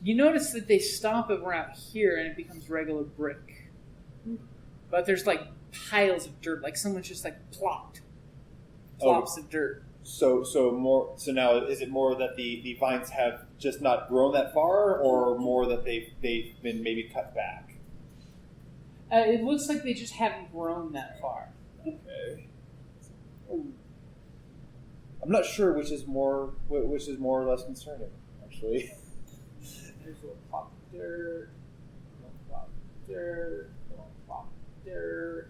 S3: You notice that they stop around here and it becomes regular brick. But there's like piles of dirt, like someone's just like plops of dirt.
S7: So more. So now, is it more that the vines have just not grown that far, or more that they've been maybe cut back?
S3: It looks like they just haven't grown that far.
S7: Okay. I'm not sure which is more or less concerning, actually.
S3: There's a little pop of dirt, little pop of dirt, little pop of dirt.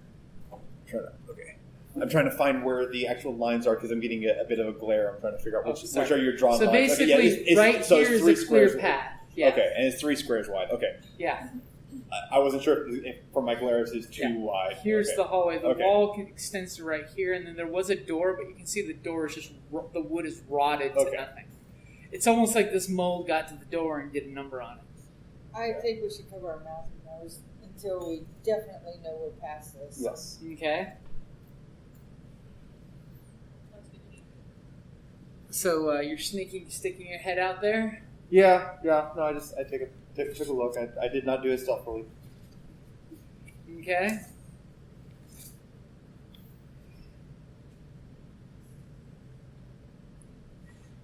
S7: I'm trying to find where the actual lines are because I'm getting a bit of a glare. I'm trying to figure out which are your drawn
S3: So
S7: lines.
S3: basically,
S7: Okay,
S3: right
S7: so
S3: here
S7: it's
S3: is
S7: 3
S3: a clear
S7: squares
S3: path.
S7: wide.
S3: Yeah.
S7: Okay, and it's 3 squares wide. Okay.
S3: Yeah.
S7: I wasn't sure if from my glare it is too
S3: Yeah.
S7: wide.
S3: Here's
S7: okay.
S3: the hallway. The
S7: Okay.
S3: wall extends to right here, and then there was a door, but you can see the door is just the wood is rotted to
S7: Okay.
S3: nothing. It's almost like this mold got to the door and did a number on it.
S4: I think we should cover our mouth and nose until we definitely know we're past this.
S7: Yes.
S3: Okay. So you're sticking your head out there.
S7: Yeah. No, I took a look. I did not do it stealthily.
S3: Okay.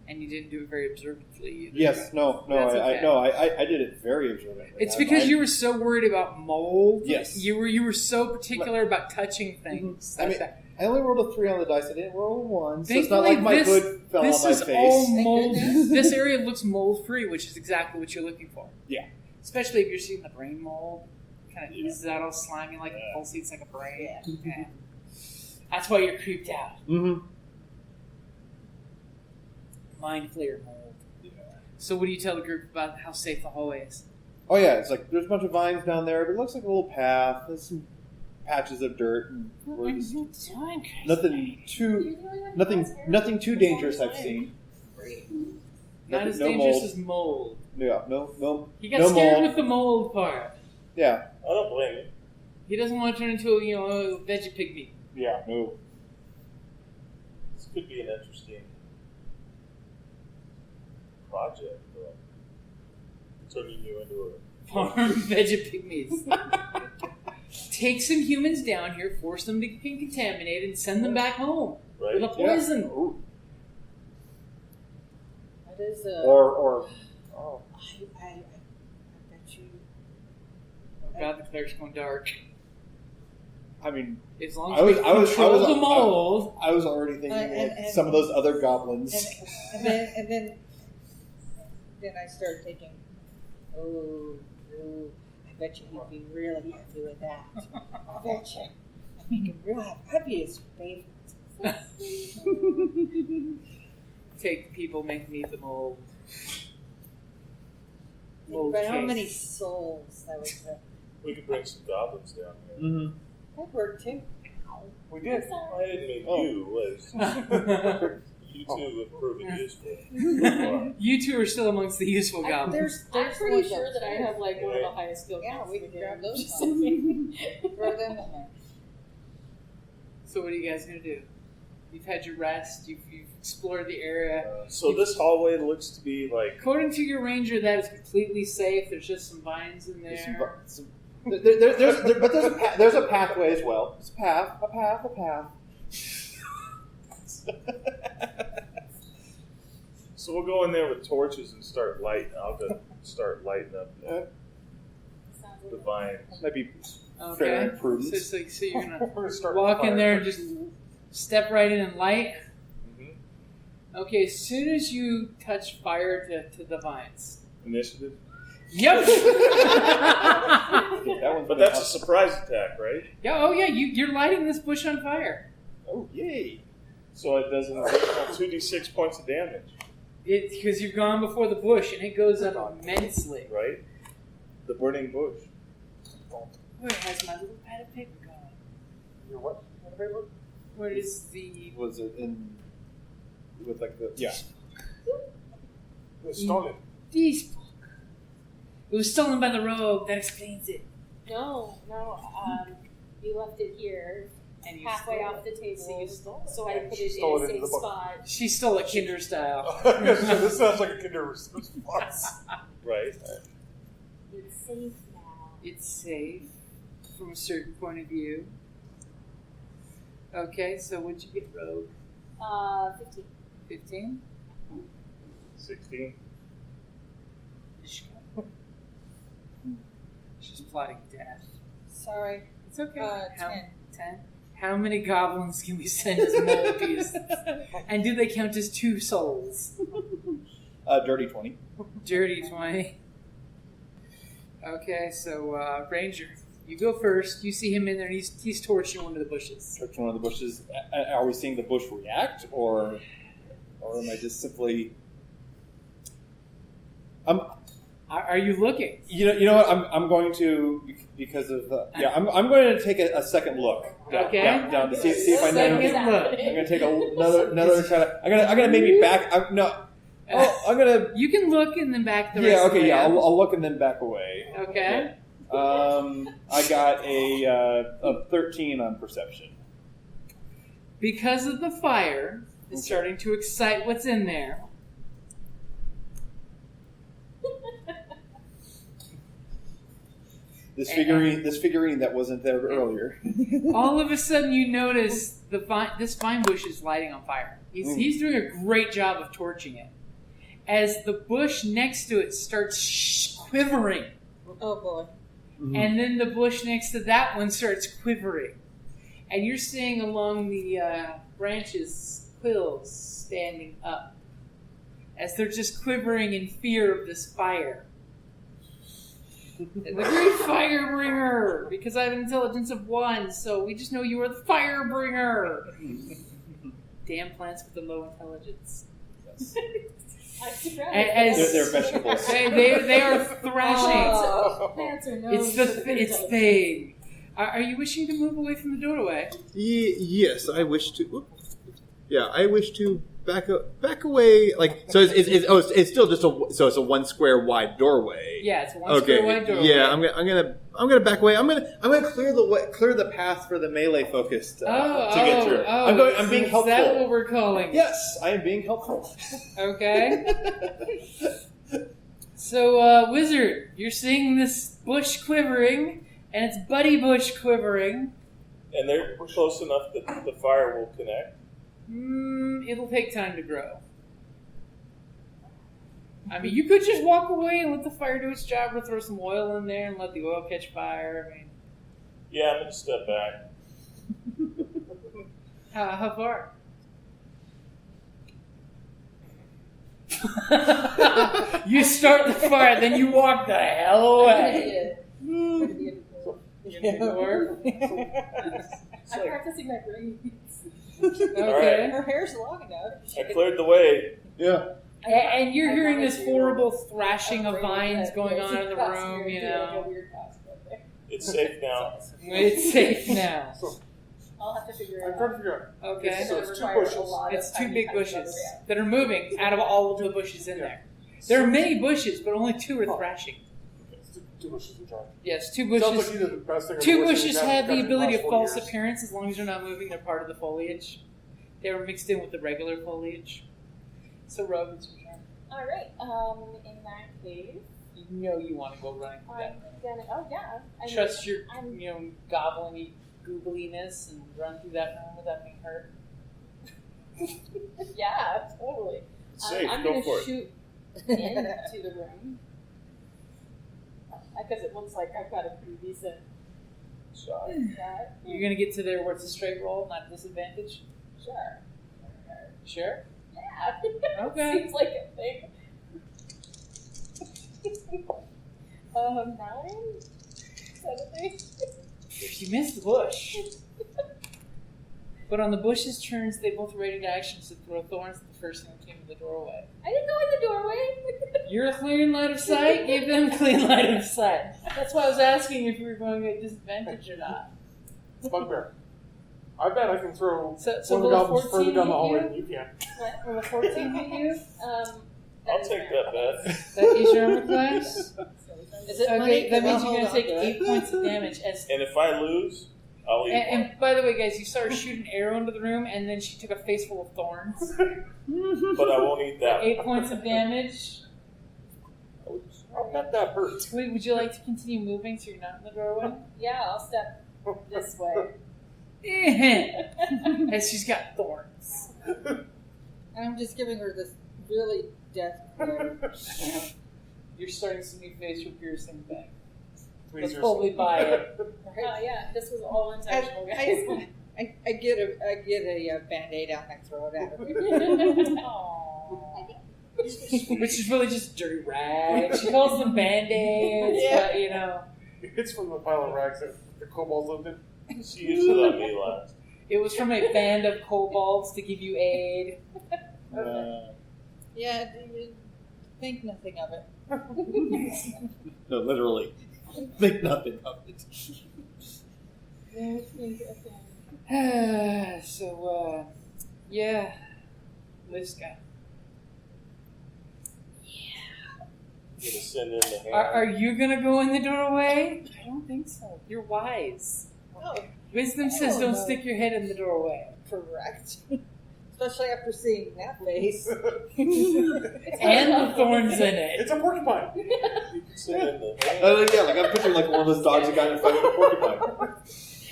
S3: And you didn't do it very observantly either.
S7: Yes. No.
S3: That's okay.
S7: I did it very observantly.
S3: It's because you were so worried about mold.
S7: Yes.
S3: You were so particular about touching things.
S7: I mean, I only rolled a 3 on the dice. I didn't roll a 1, so it's not
S3: Thankfully,
S7: like my hood fell on my
S3: this is
S7: face.
S3: all
S4: Thank
S3: mold.
S4: goodness.
S3: This area looks mold free, which is exactly what you're looking for.
S7: Yeah.
S3: Especially if you're seeing the brain mold, kind of
S6: Yeah.
S3: oozes out all slimy, like
S6: Yeah.
S3: it pulsates like a brain. Yeah. That's why you're creeped out.
S7: Mm-hmm.
S3: Mind flayer mold.
S7: Yeah.
S3: So, what do you tell the group about how safe the hallway is?
S7: Oh yeah, it's like there's a bunch of vines down there, but it looks like a little path. There's some patches of dirt, and we're just nothing too nothing too dangerous I've seen.
S3: Not as
S7: No
S3: dangerous
S7: mold.
S3: as mold.
S7: Yeah, no.
S3: He got
S7: no
S3: scared
S7: mold.
S3: with the mold part.
S7: Yeah,
S6: I don't blame you.
S3: He doesn't want to turn into a veggie pygmy.
S5: Yeah.
S7: no.
S6: This could be an interesting project, though. Turning you into
S3: Farm veggie pygmies. Take some humans down here, force them to get contaminated, and send them back home
S6: right?
S3: with a poison.
S7: Ooh.
S4: That is
S7: Or oh,
S4: I bet you.
S3: Oh God, the cleric's going dark.
S7: I mean,
S3: As long
S7: I
S3: as
S7: was-
S3: we
S7: I was-
S3: control
S7: I was-
S3: the mold.
S7: I was already thinking
S4: And-
S7: like some of those other goblins.
S4: And then I started thinking, oh, I bet you he'd be really happy with that. I bet you. I make him real happy. I'd be his favorite.
S3: Take the people, make them eat the mold.
S4: Think
S3: Mold
S4: about how
S3: cake.
S4: many souls that was.
S6: We could bring some goblins down here.
S7: Mm-hmm.
S4: That worked too.
S5: We did.
S6: I didn't mean
S7: Oh.
S6: you, Liz. You two have proven useful.
S3: You two are still amongst the useful goblins.
S8: I'm pretty sure that I have like one of the highest skill
S4: Yeah,
S8: counts
S4: we
S8: in the
S4: can
S8: game.
S4: grab those
S8: Just
S4: ones.
S8: saying.
S4: Throw them in there.
S3: So what are you guys going to do? You've had your rest. You've explored the area.
S6: So this hallway looks to be like
S3: According to your ranger, that is completely safe. There's just some vines in
S7: There's
S3: there.
S7: there's a pathway as well. It's a path.
S6: So we'll go in there with torches and start lighting. I'll go start lighting up
S8: Sounds
S6: the
S8: like
S6: vines.
S7: Might be
S3: Okay.
S7: fair and prudent.
S3: So you're going
S5: We're
S3: to
S5: gonna start
S3: walk in
S5: fire.
S3: there and just step right in and light.
S6: Mhm.
S3: Okay, as soon as you touch fire to the vines.
S6: Initiative.
S3: Yep.
S7: That one's
S6: But
S7: gonna
S6: that's a surprise attack, right?
S3: Yeah. Oh yeah. You're lighting this bush on fire.
S7: Oh, yay.
S6: So it does an additional 2d6 points of damage,
S3: Because you've gone before the bush and it goes up immensely.
S6: right? The burning bush.
S3: Where has my little pad of paper gone?
S5: Your what? What paper?
S3: Where is the?
S7: Was it in with like the yeah?
S5: It's stolen.
S3: These book. It was stolen by the rogue. That explains it.
S8: No. You left it here,
S3: And you
S8: halfway
S3: stole
S8: off the table.
S3: So you stole it.
S8: So I put it
S5: stole
S8: in
S5: it
S8: a
S5: into
S8: safe
S5: the book.
S8: spot.
S3: She stole it Kinder style.
S5: This sounds like a Kinder response.
S6: Right.
S8: It's safe now.
S3: It's safe from a certain point of view. Okay, so what'd you get, rogue?
S8: 15.
S3: 15?
S6: 16.
S3: She's plotting death.
S4: Sorry.
S3: It's okay.
S4: 10.
S3: 10? How many goblins can we send as Moldies? And do they count as 2 souls?
S7: Dirty 20.
S3: Dirty 20. Okay, so Ranger, you go first. You see him in there, and he's torching one of the bushes.
S7: Search one of the bushes. Are we seeing the bush react, or am I just simply?
S3: Are you looking?
S7: You know what? I'm going to because of I'm going to take a second look
S3: Okay.
S7: down to see if I know.
S3: Second
S7: I'm
S3: look.
S7: going to take another kind of. I'm gonna maybe back. I'm gonna.
S3: You can look and then back the rest
S7: Yeah.
S3: of the
S7: Okay. Yeah.
S3: way.
S7: I'll look and then back away.
S3: Okay.
S7: I got a 13 on perception.
S3: Because of the fire, it's starting to excite what's in there.
S7: This figurine that wasn't there earlier.
S3: All of a sudden, you notice this vine bush is lighting on fire. He's doing a great job of torching it. As the bush next to it starts quivering,
S4: Oh boy.
S3: and then the bush next to that one starts quivering, and you're seeing along the branches quills standing up as they're just quivering in fear of this fire. The great fire bringer, because I have an intelligence of 1, so we just know you are the fire bringer. Damn plants with the low intelligence.
S8: I'm surprised.
S3: As
S7: They're vegetables.
S3: they are thrashing.
S8: Plants are known
S3: It's
S8: for
S3: the
S8: good
S3: it's
S8: intelligence.
S3: thing. Are you wishing to move away from the doorway?
S9: Yes, I wish to. I wish to back away. Like so, it's still just it's a 1 square wide doorway.
S3: Yeah, it's a 1 square wide doorway.
S9: Yeah, I'm gonna back away. I'm gonna clear the path for the melee focused to get through. I'm being helpful.
S3: Is that what we're calling?
S7: Yes, I am being helpful.
S3: Okay. So, Wizard, you're seeing this bush quivering, and it's Buddy Bush quivering.
S6: And they're close enough that the fire will connect.
S3: It'll take time to grow. I mean, you could just walk away and let the fire do its job, or throw some oil in there and let the oil catch fire. I mean,
S6: Yeah, I'm going to step back.
S3: how far? You start the fire, then you walk the hell away.
S8: I'm practicing my brains.
S3: Okay.
S4: Her hair's long enough.
S6: I cleared the way.
S7: Yeah.
S3: And you're hearing this horrible thrashing of vines going on in the room, you know.
S6: It's safe now.
S3: It's safe now.
S8: I'll have to figure
S5: I'm
S8: it
S5: trying to
S8: out.
S5: figure out.
S3: Okay.
S5: So it's
S8: It
S5: two
S8: requires
S5: bushes.
S8: a lot
S3: It's
S8: of
S3: two
S8: tiny,
S3: big
S8: tiny
S3: bushes
S8: rubber
S3: that are moving out of all of the bushes in there. There are many bushes, but only two are thrashing.
S5: Two bushes in charge.
S3: Yes, two
S5: Sounds like
S3: bushes.
S5: either the best thing or the
S3: Two
S5: worst thing
S3: bushes
S5: we've
S3: have the
S5: done in
S3: ability
S5: last
S3: of
S5: 4
S3: false
S5: years.
S3: appearance as long as they're not moving. They're part of the foliage. They were mixed in with the regular foliage. So, Rogue, it's your turn.
S8: All right. In that case,
S3: You know you want to go running through
S8: I'm
S3: that.
S8: gonna. Oh yeah. I mean,
S3: Trust your,
S8: I'm-
S3: goblin-y googliness and run through that room without being hurt.
S8: Yeah, totally.
S6: It's safe.
S8: I'm
S6: Go
S8: gonna
S6: for it.
S8: shoot into the room because it looks like I've got a pretty decent shot at that.
S3: You're going to get to there where it's a straight roll, not a disadvantage?
S8: Sure.
S3: Sure.
S8: Yeah.
S3: Okay.
S8: Seems like a thing. 9, 7,
S3: You missed the bush. But on the bush's turns, they both ready to action to throw thorns at the person who came to the doorway.
S8: I didn't go in the doorway.
S3: You're a clear line of sight, give them clean line of sight. That's why I was asking if you were going at disadvantage or not.
S5: Bugbear. I bet I can throw
S3: So
S5: one
S3: will
S5: of
S3: a
S5: the goblins
S3: 14
S5: further down the
S3: hit
S5: hallway
S3: you?
S5: than you can.
S8: What?
S3: Will a 14 hit you?
S6: I'll take that bet.
S3: That is your armor class?
S4: Is it money?
S3: Okay, that
S4: 'Cause
S3: means
S4: I'll
S3: you're going
S4: hold
S3: to take
S4: on it.
S3: 8 points of damage as...
S6: And if I lose, I'll eat one.
S3: And by the way, guys, you saw her shoot an arrow into the room, and then she took a face full of thorns.
S6: But I won't eat that.
S3: 8 points of damage.
S5: I bet that hurts.
S3: Wait, would you like to continue moving so you're not in the doorway?
S8: Yeah, I'll step this way.
S3: As she's got thorns.
S4: And I'm just giving her this really death glare.
S3: You're starting some new facial piercing thing.
S5: Please,
S3: Let's
S5: you're
S3: totally buy it.
S8: Oh yeah, this was all intentional, guys.
S4: I get a Band-Aid out and I throw it at her.
S8: Aww.
S3: Which is really just dirty rags. She calls them band-aids,
S4: Yeah.
S3: but
S5: It's from the pile of rags that the kobolds lived in.
S6: She used to let me last.
S3: it was from a band of kobolds to give you aid.
S4: Yeah, you think nothing of it.
S9: No, literally. Think nothing of it.
S3: Yeah. Liska.
S6: Gonna send in the hand.
S3: Are you gonna go in the doorway? I don't think so. You're wise.
S4: Oh,
S3: Wisdom says
S4: Oh,
S3: don't
S4: no.
S3: stick your head in the doorway.
S4: correct. Especially after seeing that face.
S3: And the thorns in it.
S5: It's a porcupine.
S6: You can send in the hand.
S9: Oh yeah, like I'm picturing like one of those dogs that got in a fight with a porcupine.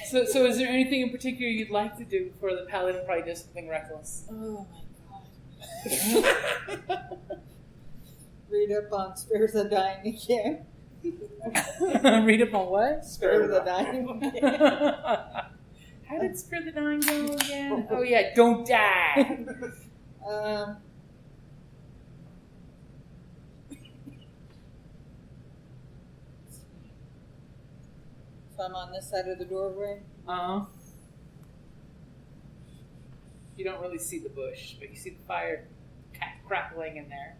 S3: So is there anything in particular you'd like to do before the paladin probably does something reckless?
S4: Oh my god. Read up on Spare the Dying again.
S3: Read up on what?
S4: Spare the Dying again.
S3: How did Spare the Dying go again? Oh yeah, don't die.
S4: So I'm on this side of the doorway.
S3: You don't really see the bush, but you see the fire crackling in there.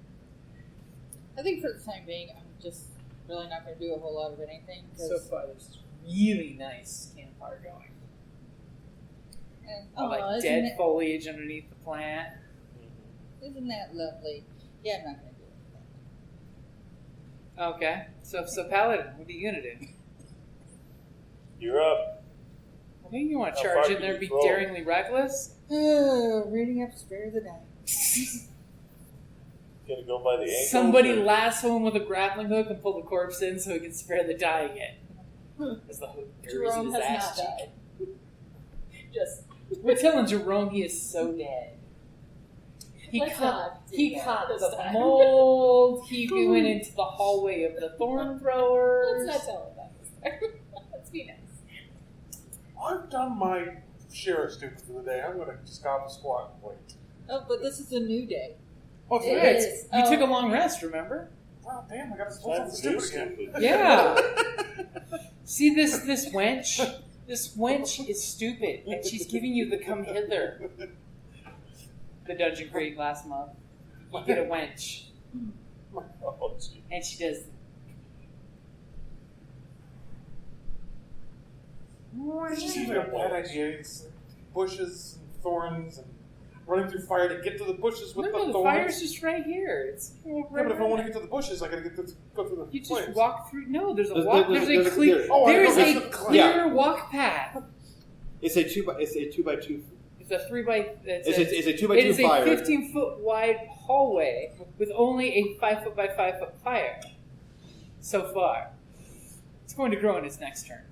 S4: I think for the time being, I'm just really not going to do a whole lot of anything.
S3: So far, there's really nice campfire going.
S4: And,
S3: Like dead foliage underneath the plant.
S4: Isn't that lovely? Yeah, I'm not going to do it.
S3: Okay, so Paladin, what are you gonna do?
S6: You're up.
S3: I think you want to
S6: How
S3: charge
S6: far
S3: in there and
S6: can
S3: be
S6: you throw?
S3: daringly reckless.
S4: Reading up Spare the Dying.
S6: Gonna go by the ankles.
S3: Somebody
S6: or-
S3: lasso him with a grappling hook and pull the corpse in so he can spare the dying it. As the hook buries in
S8: Jerome
S3: his
S8: has
S3: ass
S8: not
S3: cheek.
S8: died. Just
S3: We're telling Jerome he is so dead. He
S8: Let's
S3: caught
S8: not do that this
S3: the
S8: time.
S3: mold. He went into the hallway of the thorn throwers.
S8: let's not tell him that this time. Let's be nice.
S5: I've done my share of stupid for the day. I'm going to stop and squat and wait.
S4: Oh, but this is a new day.
S5: Oh,
S3: Yeah,
S5: today?
S3: it's- you took a long rest, remember?
S5: Oh, damn, I got to pull
S6: Time
S5: something
S6: to do
S5: stupid again.
S6: stupid.
S3: Yeah. See this wench? This wench is stupid, and she's giving you the come hither. The dungeon created last month. You get a wench,
S6: Oh, gee.
S3: and she does.
S5: It's just even a bad idea. bushes and thorns and running through fire to get to the bushes with the
S3: the
S5: thorns.
S3: fire's just right here. It's
S5: Yeah, but if I want to get to the bushes, I got to go through the
S3: you just
S5: flames.
S3: walk through. No, there's a
S7: There's-
S3: walk.
S7: there's-
S3: There's,
S7: there's
S3: a
S7: a
S3: clear.
S7: clear-
S5: Oh, I
S3: There
S5: know,
S3: is
S5: that's
S3: a
S5: the-
S3: clear walk path.
S7: It's a 2x2.
S3: It's a 3x.
S7: It's a 2x2
S3: It is a
S7: fire.
S3: 15-foot wide hallway with only a 5-foot by 5-foot fire. So far, it's going to grow in its next turn.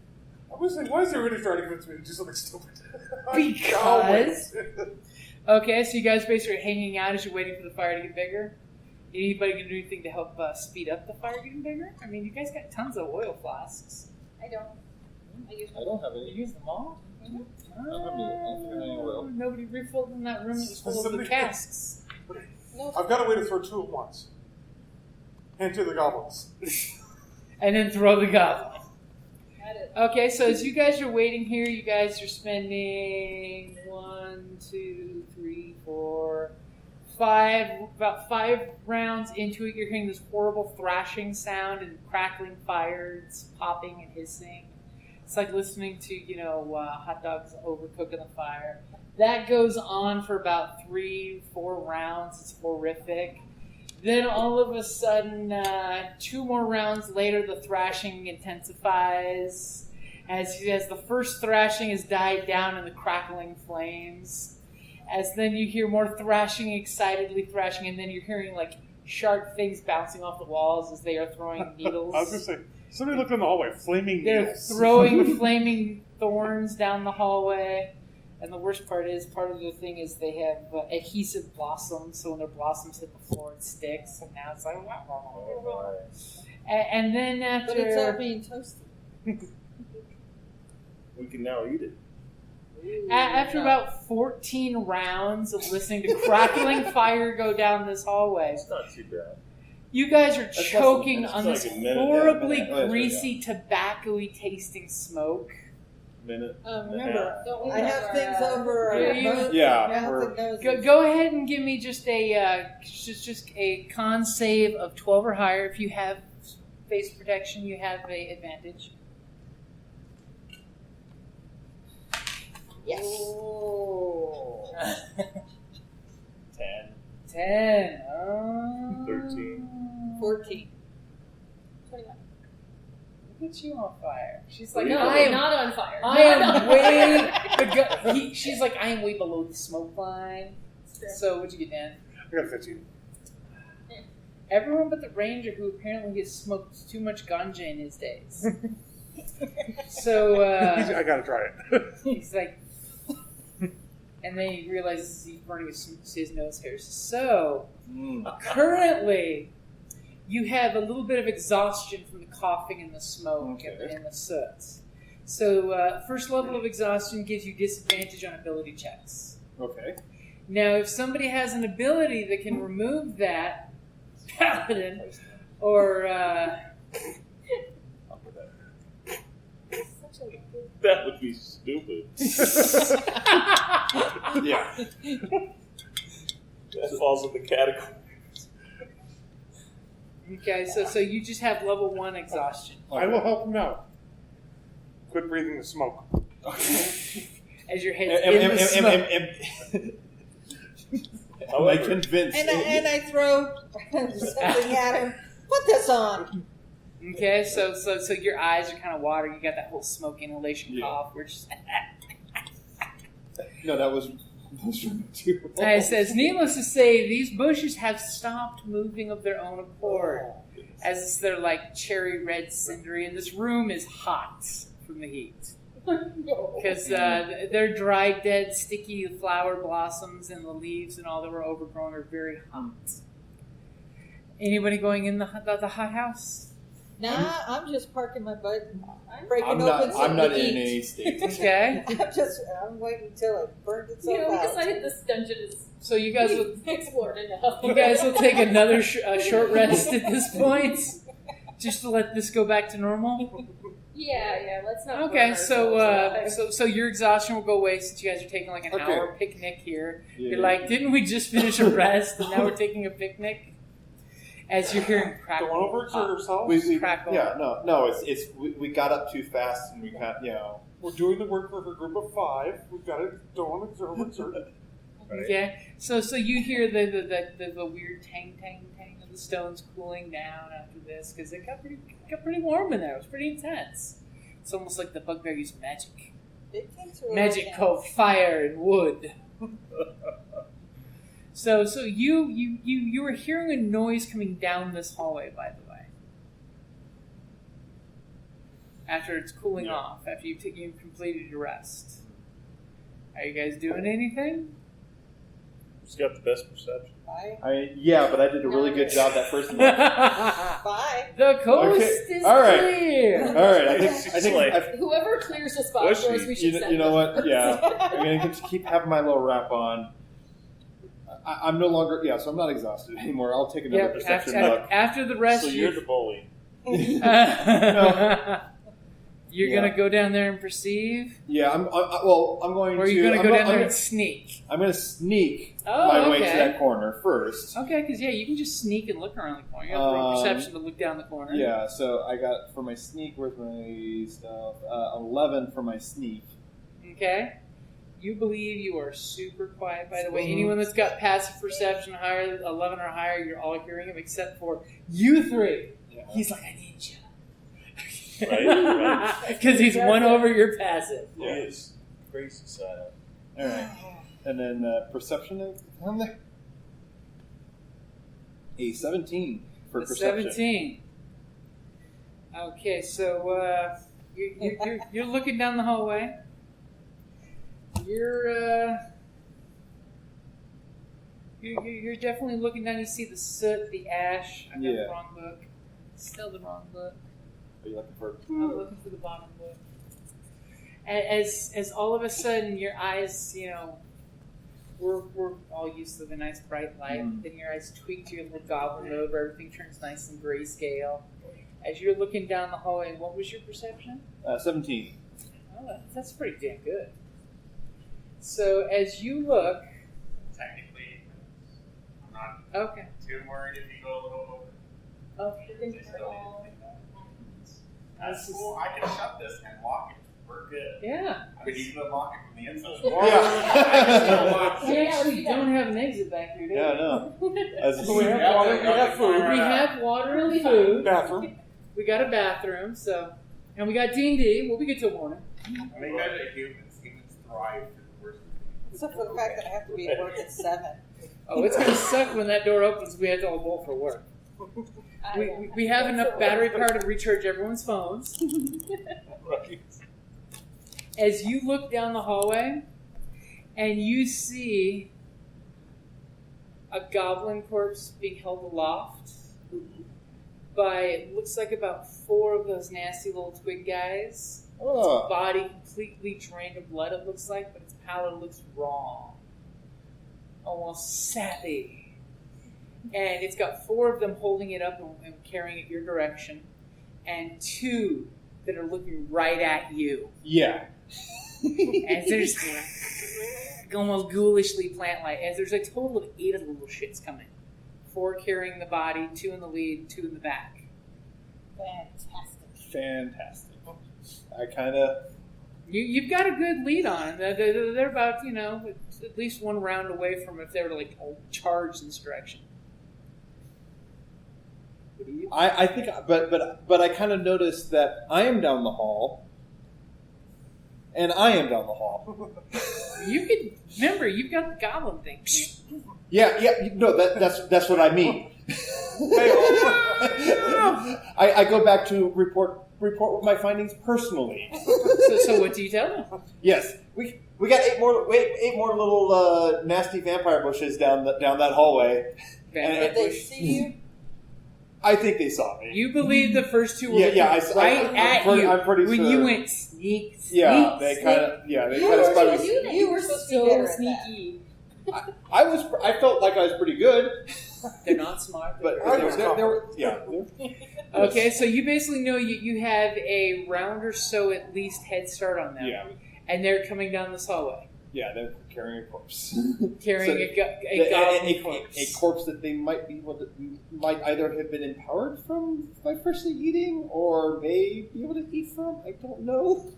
S5: I was like, why is everybody trying to convince me to do something stupid?
S3: Because- Okay, so you guys basically are hanging out as you're waiting for the fire to get bigger. Anybody gonna do anything to help speed up the fire getting bigger? I mean, you guys got tons of oil flasks.
S8: I don't. I use
S9: I don't have
S3: You
S9: any.
S3: use them all?
S9: I don't have any oil.
S3: Nobody refilled in that room. It was full of the
S5: Somebody-
S3: casks.
S8: No.
S5: I've got a way to throw two at once. Hand to the goblins.
S3: And then throw the goblin.
S8: Got it.
S3: Okay, so as you guys are waiting here, you guys are spending 1, 2, 3, 4, 5, about 5 rounds into it. You're hearing this horrible thrashing sound and crackling fires, popping and hissing. It's like listening to, hot dogs overcook in the fire. That goes on for about 3, 4 rounds. It's horrific. Then all of a sudden, 2 more rounds later, the thrashing intensifies. As the first thrashing has died down in the crackling flames. As then you hear more thrashing, excitedly thrashing, and then you're hearing like sharp things bouncing off the walls as they are throwing needles.
S5: I was going to say, somebody looked in the hallway, flaming
S3: They're
S5: needles.
S3: throwing flaming thorns down the hallway. And the worst part of the thing is they have adhesive blossoms, so when their blossoms hit the floor, it sticks, and now it's like, and then after...
S4: But it's all being toasted.
S6: We can now eat it.
S3: After about 14 rounds of listening to crackling fire go down this hallway,
S6: It's not too bad.
S3: you guys are
S7: That's
S3: choking
S7: less
S3: on
S6: than-
S3: this
S6: that's like a minute,
S3: horribly
S7: yeah, a minute. Oh,
S3: greasy, tobacco-y tasting smoke.
S6: Minute.
S4: Remember,
S8: Don't
S4: I have things over our
S3: Yeah,
S4: mouth,
S7: yeah,
S4: mouth
S7: we're-
S4: and noses.
S3: Go ahead and give me just a con save of 12 or higher. If you have face protection, you have an advantage.
S4: Yes.
S3: Oh.
S6: 10.
S3: 10. Oh.
S6: 13.
S4: 14.
S8: 21.
S3: Look at you on fire. She's
S6: What
S3: like,
S6: are you
S3: I
S6: doing?
S3: am
S8: Not on fire.
S3: I am way. She's like, I am way below the smoke line. So, what'd you get, Dan?
S5: I got 15.
S3: Everyone but the ranger, who apparently has smoked too much ganja in his days. So,
S5: I got to try it.
S3: he's like, and then he realizes he's burning his nose hairs. So, currently, you have a little bit of exhaustion from the coughing and the smoke and the soot. So, first level of exhaustion gives you disadvantage on ability checks.
S7: Okay.
S3: Now, if somebody has an ability that can remove that, paladin, or
S6: That would be stupid.
S7: Yeah.
S6: That falls in the category.
S3: okay, so you just have level 1 exhaustion.
S5: I will help him out. Quit breathing the smoke.
S3: As your head's in the smoke.
S7: Am I convinced?
S4: And I throw something at him. Put this on.
S3: Okay, so your eyes are kind of watering. You got that whole smoke inhalation cough. We're just.
S7: No, that was from too.
S3: It says, needless to say, these bushes have stopped moving of their own accord, as they're like cherry red cindery, and this room is hot from the heat. Because they're dry, dead, sticky flower blossoms, and the leaves and all that were overgrown are very hot. Anybody going in the hothouse?
S4: Nah, I'm just parking my butt and breaking
S7: I'm
S4: open
S7: not
S4: something
S7: in
S4: to eat.
S7: any state.
S3: Okay.
S4: I'm waiting until it burns itself
S8: We
S4: out.
S8: decided this dungeon is
S3: So you guys will
S8: explored enough.
S3: you guys will take another short rest at this point, just to let this go back to normal.
S8: Yeah, let's not.
S3: Okay,
S8: burn
S3: so
S8: ourselves
S3: so your exhaustion will go away since you guys are taking like an
S7: Okay.
S3: hour picnic here.
S7: Yeah.
S3: You're like, didn't we just finish a rest and now we're taking a picnic? As you're hearing crackle.
S5: Going over to yourself?
S7: We
S3: Crackle.
S7: yeah, no, it's we got up too fast and we got
S5: We're doing the work for a group of 5. We've got to don't observe.
S3: Okay, so you hear the weird tang of the stones cooling down after this because it got pretty warm in there. It was pretty intense. It's almost like the bugbear used magic. Magic called fire and wood. So you were hearing a noise coming down this hallway, by the way. After it's cooling off, after you've completed your rest. Are you guys doing anything?
S6: Who's got the best perception?
S7: Yeah, but I did a really good job that first month.
S4: Bye.
S3: The coast is
S7: All right.
S3: clear.
S7: All right, I think
S8: Whoever clears the spot
S6: Bushy.
S8: for us, we should send
S7: you know
S8: them.
S7: what? Yeah, I'm gonna just keep having my little wrap on. I'm no longer so I'm not exhausted anymore. I'll take another perception look.
S3: After the rest,
S6: So you're the bully.
S3: You're gonna go down there and perceive.
S7: Yeah, I'm going to.
S3: Or are you gonna go down there and sneak?
S7: I'm gonna sneak my way to that corner first.
S3: Okay, because you can just sneak and look around the corner. You have to roll perception to look down the corner.
S7: Yeah, so I got for my sneak. Where's my stuff? 11 for my sneak.
S3: Okay. You believe you are super quiet, by the way. Anyone that's got passive perception higher, 11 or higher, you're all hearing him except for you 3. Yeah. He's like, I need you.
S6: Right.
S3: Because he's won over your passive.
S6: He is crazy silent.
S7: All right. And then perception on there? A 17 for perception.
S3: 17. Okay, so you're looking down the hallway. You're definitely looking down. You see the soot, the ash. I got the wrong book. Still the wrong book.
S7: Are you looking for?
S3: I'm looking for the bottom book. As all of a sudden your eyes, we're all used to the nice bright light. Then your eyes tweak to your little goblin mode where everything turns nice and grayscale. As you're looking down the hallway, what was your perception?
S7: 17.
S3: Oh, that's pretty damn good. So as you look,
S10: Technically, I'm not
S3: okay.
S10: too worried if you go a little over.
S3: Okay.
S10: That's cool. I can shut this and lock it. We're good.
S3: Yeah.
S10: I mean, you can unlock it from the inside.
S3: Yeah, you don't have an exit back here, do you?
S7: Yeah, no.
S5: We have water. We have food.
S3: We have water and food.
S5: Bathroom.
S3: We got a bathroom, and we got D&D. We'll be good till morning.
S10: I mean, guys are humans. Humans thrive through the worst.
S4: Except for the fact that I have to be at work at 7.
S3: Oh, it's going to suck when that door opens. We have to all bolt for work. We have enough battery power to recharge everyone's phones.
S6: Right.
S3: As you look down the hallway, and you see a goblin corpse being held aloft by, it looks like about 4 of those nasty little twig guys.
S7: Oh.
S3: Its body completely drained of blood, it looks like, but its pallor looks raw. Almost sappy. And it's got 4 of them holding it up and carrying it your direction, and 2 that are looking right at you.
S7: Yeah.
S3: And there's almost ghoulishly plant-like. And there's a total of 8 of the little shits coming. 4 carrying the body, 2 in the lead, 2 in the back.
S7: Fantastic. I kind of...
S3: You've got a good lead on them. They're about, at least 1 round away from if they were to, charge in this direction.
S7: I think, but I kind of noticed that I am down the hall, and I am down the hall.
S3: You could remember you've got the goblin thing.
S7: Yeah. No, that's what I mean. I go back to report with my findings personally.
S3: So what do you tell them?
S7: Yes, we got 8 more little nasty vampire bushes down that hallway.
S4: Did they see you?
S7: I think they saw me.
S3: You believe the first 2 were
S7: at you. I'm pretty
S3: when
S7: sure.
S3: you went sneak.
S7: Yeah, they kind of spotted me.
S4: You were supposed to be better at
S3: sneaky.
S7: I felt like I was pretty good.
S3: They're not smart.
S7: But they were.
S3: Okay, so you basically know you have a round or so at least head start on them.
S7: Yeah.
S3: And they're coming down this hallway.
S7: Yeah, they're carrying a corpse.
S3: Carrying a goblin corpse.
S7: A corpse that they might either have been empowered from by freshly eating, or may be able to eat from. I don't know.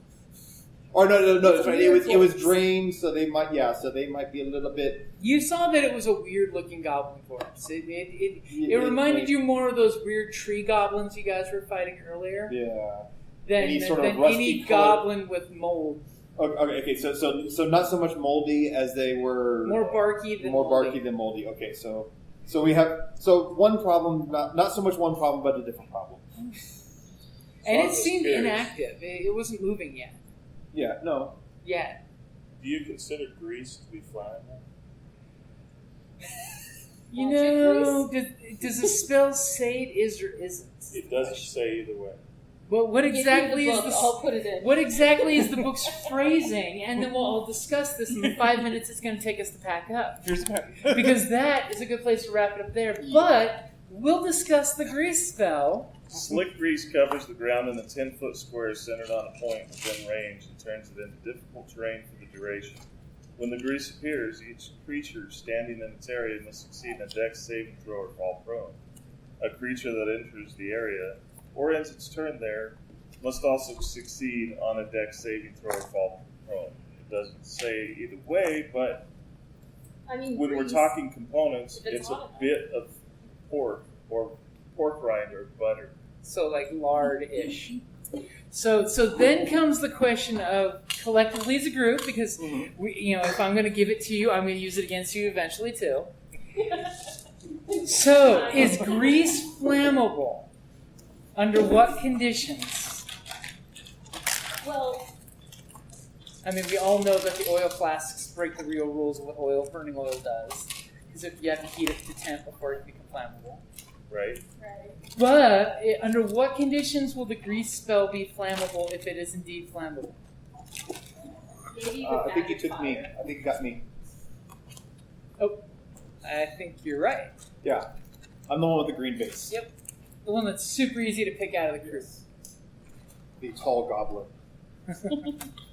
S7: Or no.
S4: It's
S7: Sorry,
S4: weird
S7: it was
S4: corpse.
S7: drained, so they might be a little bit.
S3: You saw that it was a weird looking goblin corpse. It reminded you more of those weird tree goblins you guys were fighting earlier
S7: Yeah.
S3: than
S7: Any sort of
S3: than
S7: rusty
S3: any
S7: color.
S3: goblin with mold.
S7: Okay. So not so much moldy as they were.
S3: More barky than
S7: More
S3: moldy.
S7: barky than moldy. Okay, so we have one problem, not so much one problem, but a different problem.
S3: And it
S6: Sounds
S3: seemed
S6: scary.
S3: inactive. It wasn't moving yet.
S7: Yeah. No.
S3: Yeah.
S6: Do you consider grease to be flammable?
S3: You
S8: Magic
S3: know, does the spell say it is or isn't?
S6: It doesn't say either way.
S3: But what
S8: Give me
S3: exactly
S8: the
S3: is
S8: book,
S3: the
S8: I'll put it in.
S3: what exactly is the book's phrasing? And then we'll discuss this in the 5 minutes it's going to take us to pack up.
S5: Here's the
S3: Because that is a good place to wrap it up there. But we'll discuss the grease spell.
S6: Slick grease covers the ground in a 10-foot square centered on a point within range and turns it into difficult terrain for the duration. When the grease appears, each creature standing in its area must succeed in a dex saving throw or fall prone. A creature that enters the area or ends its turn there must also succeed on a dex saving throw or fall prone. It doesn't say either way, but
S8: I mean,
S6: when we're
S8: grease.
S6: talking components,
S8: If it's
S6: it's a
S8: hot enough.
S6: bit of pork or pork rind or butter.
S3: So like lard-ish. So then comes the question of collectively as a group, because if I'm going to give it to you, I'm going to use it against you eventually too. So is grease flammable? Under what conditions?
S8: Well,
S3: I mean, we all know that the oil flasks break the real rules of what burning oil does, because if you have to heat it to temp before it can become flammable.
S6: Right?
S8: right.
S3: But under what conditions will the grease spell be flammable if it is indeed flammable?
S8: Maybe you
S7: I
S8: could
S7: think you
S8: add
S7: took me.
S8: fire.
S7: I think you got me.
S3: Oh, I think you're right.
S7: Yeah. I'm the one with the green base.
S3: Yep. The one that's super easy to pick out of the crew.
S7: The tall goblin.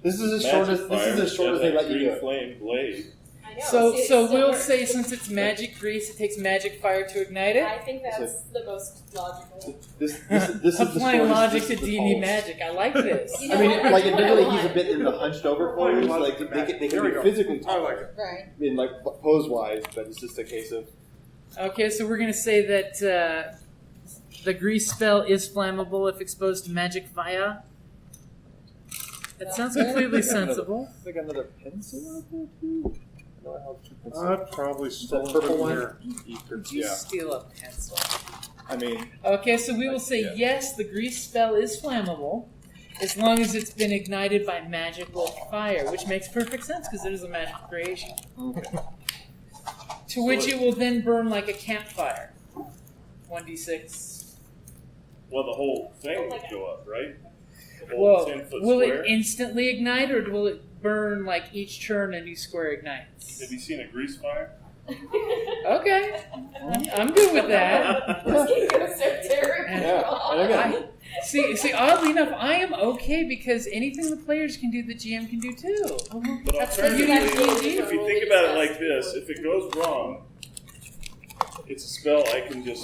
S7: This is as
S6: Magic
S7: short as
S6: fire,
S7: they
S6: that
S7: let you do
S6: green
S7: it.
S6: flame blade.
S8: I know.
S3: So
S8: see, it
S3: so
S8: still
S3: we'll
S8: works.
S3: say since it's magic grease, it takes magic fire to ignite it.
S8: I think that's the most logical.
S7: This is the
S3: Applying
S7: shortest,
S3: logic
S7: this
S3: to
S7: is the
S3: D&D
S7: tallest.
S3: magic. I like this.
S8: You
S7: I
S8: know
S7: mean,
S8: what?
S7: like
S8: That's what I
S7: admittedly, he's a
S8: want.
S7: bit in the hunched over pose. Like they can be physically
S5: I
S7: tall,
S5: like it.
S4: Right.
S7: in like pose wise, but it's just a case of
S3: Okay, so we're going to say that the grease spell is flammable if exposed to magic fire. That sounds completely sensible.
S7: I got another pencil out there too. No, I have two pencils.
S5: I'd probably stole
S7: purple
S5: it
S7: one?
S5: here.
S3: Did you steal a pencil?
S7: I mean,
S3: Okay, so we will say yes, the grease spell is flammable as long as it's been ignited by magical fire, which makes perfect sense because it is a magical creation. To which it will then burn like a campfire. 1d6.
S6: Well, the whole thing
S8: Oh my
S6: would
S8: God.
S6: go up, right? The whole
S3: Whoa.
S6: 10-foot
S3: Will
S6: square.
S3: it instantly ignite or will it burn like each turn a new square ignites?
S6: Have you seen a grease fire?
S3: Okay. I'm good with that.
S8: This game goes so terribly
S7: Yeah,
S8: wrong.
S7: and again,
S3: See, oddly enough, I am okay because anything the players can do, the GM can do too.
S6: But
S3: That's
S6: alternatively,
S8: what D&D
S6: if you
S8: rule
S6: think
S8: is
S6: about it
S8: best
S6: like this,
S8: for.
S6: if it goes wrong, it's a spell I can just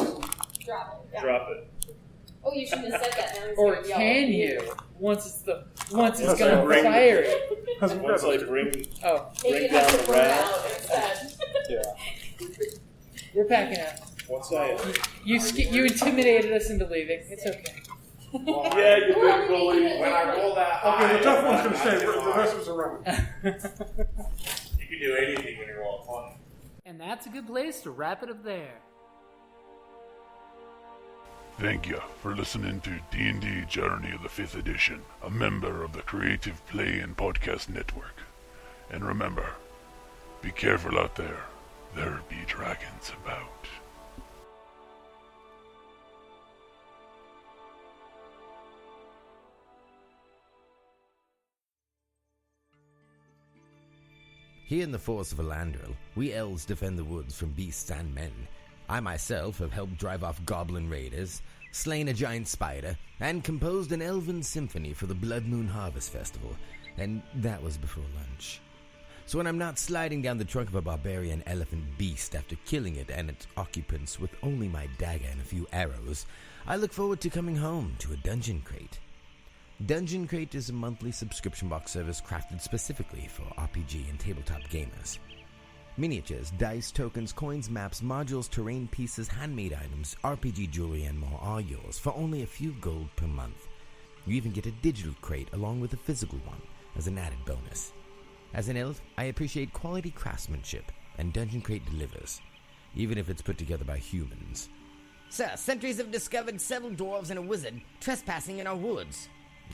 S8: Drop it. Yeah.
S6: drop it.
S8: Oh, you shouldn't have said that. Now he's
S3: Or
S8: gonna yell
S3: can
S8: at
S3: you? Once it's
S6: Once
S3: gone
S6: I bring-
S3: fiery.
S6: Once I bring
S3: Oh,
S8: Maybe
S6: Bring
S8: it has
S6: down
S8: to
S6: the
S8: burn
S6: wrath.
S8: out instead.
S7: yeah.
S3: we're packing up.
S6: once I
S3: You intimidated us into leaving. It's okay.
S6: yeah, you big bully.
S10: When I roll that
S5: Okay,
S10: high,
S5: the tough one's going to
S10: I
S5: say
S10: get
S5: the
S10: high.
S5: rest of us are running.
S10: You can do anything when you're all 20.
S3: And that's a good place to wrap it up there.
S1: Thank you for listening to D&D Journey of the 5th Edition, a member of the Creative Play and Podcast Network. And remember, be careful out there. There be dragons about.
S11: Here in the force of Elandril, we elves defend the woods from beasts and men. I myself have helped drive off goblin raiders, slain a giant spider, and composed an elven symphony for the Blood Moon Harvest Festival, and that was before lunch. So when I'm not sliding down the trunk of a barbarian elephant beast after killing it and its occupants with only my dagger and a few arrows, I look forward to coming home to a dungeon crate. Dungeon Crate is a monthly subscription box service crafted specifically for RPG and tabletop gamers. Miniatures, dice, tokens, coins, maps, modules, terrain pieces, handmade items, RPG jewelry, and more are yours for only a few gold per month. You even get a digital crate along with a physical one as an added bonus. As an elf, I appreciate quality craftsmanship, and Dungeon Crate delivers, even if it's put together by humans.
S12: Sir, sentries have discovered several dwarves and a wizard trespassing in our woods.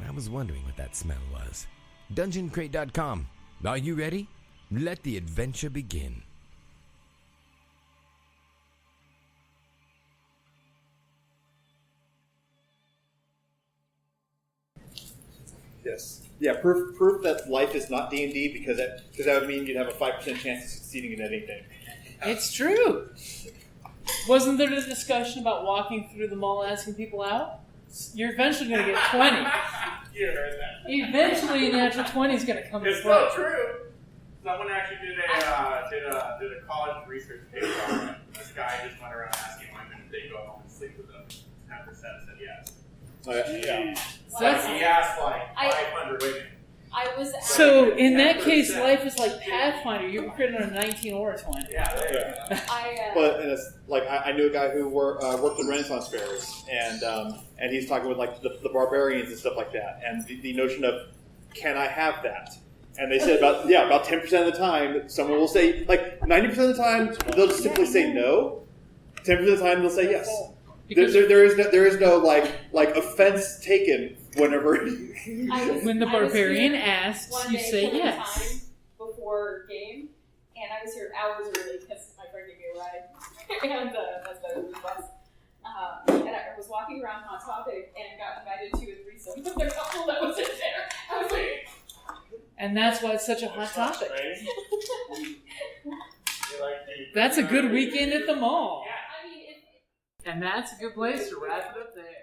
S11: I was wondering what that smell was. DungeonCrate.com. Are you ready? Let the adventure begin.
S7: Yes. Yeah, proof that life is not D&D because that would mean you'd have a 5% chance of succeeding in anything.
S3: It's true. Wasn't there a discussion about walking through the mall asking people out? You're eventually going to get 20.
S10: You heard that.
S3: Eventually, a natural 20 is going to come.
S10: It's not true. Someone actually did a college research paper on it. This guy just went around asking women if they'd go home and sleep with them. 10% said yes.
S7: Yeah.
S10: He asked like 500 women.
S3: So in that case, life is like Pathfinder. You can crit on a 19 or a 20.
S10: Yeah, there you go.
S7: But and it's, like I knew a guy who worked at Renaissance fairs, and he's talking with like the barbarians and stuff like that, and the notion of can I have that? And they said about 10% of the time someone will say, like 90% of the time they'll just simply say no. 10% of the time they'll say yes. There is no like offense taken whenever
S3: when the barbarian asks, you say yes.
S8: Before game, and I was here hours early because my friend gave me a ride, and that's the bus. And I was walking around Hot Topic and got invited to a threesome with a couple that was in there. I was like,
S3: and that's why it's such a hot topic. That's a good weekend at the mall.
S8: I mean,
S3: and that's a good place to wrap it up there.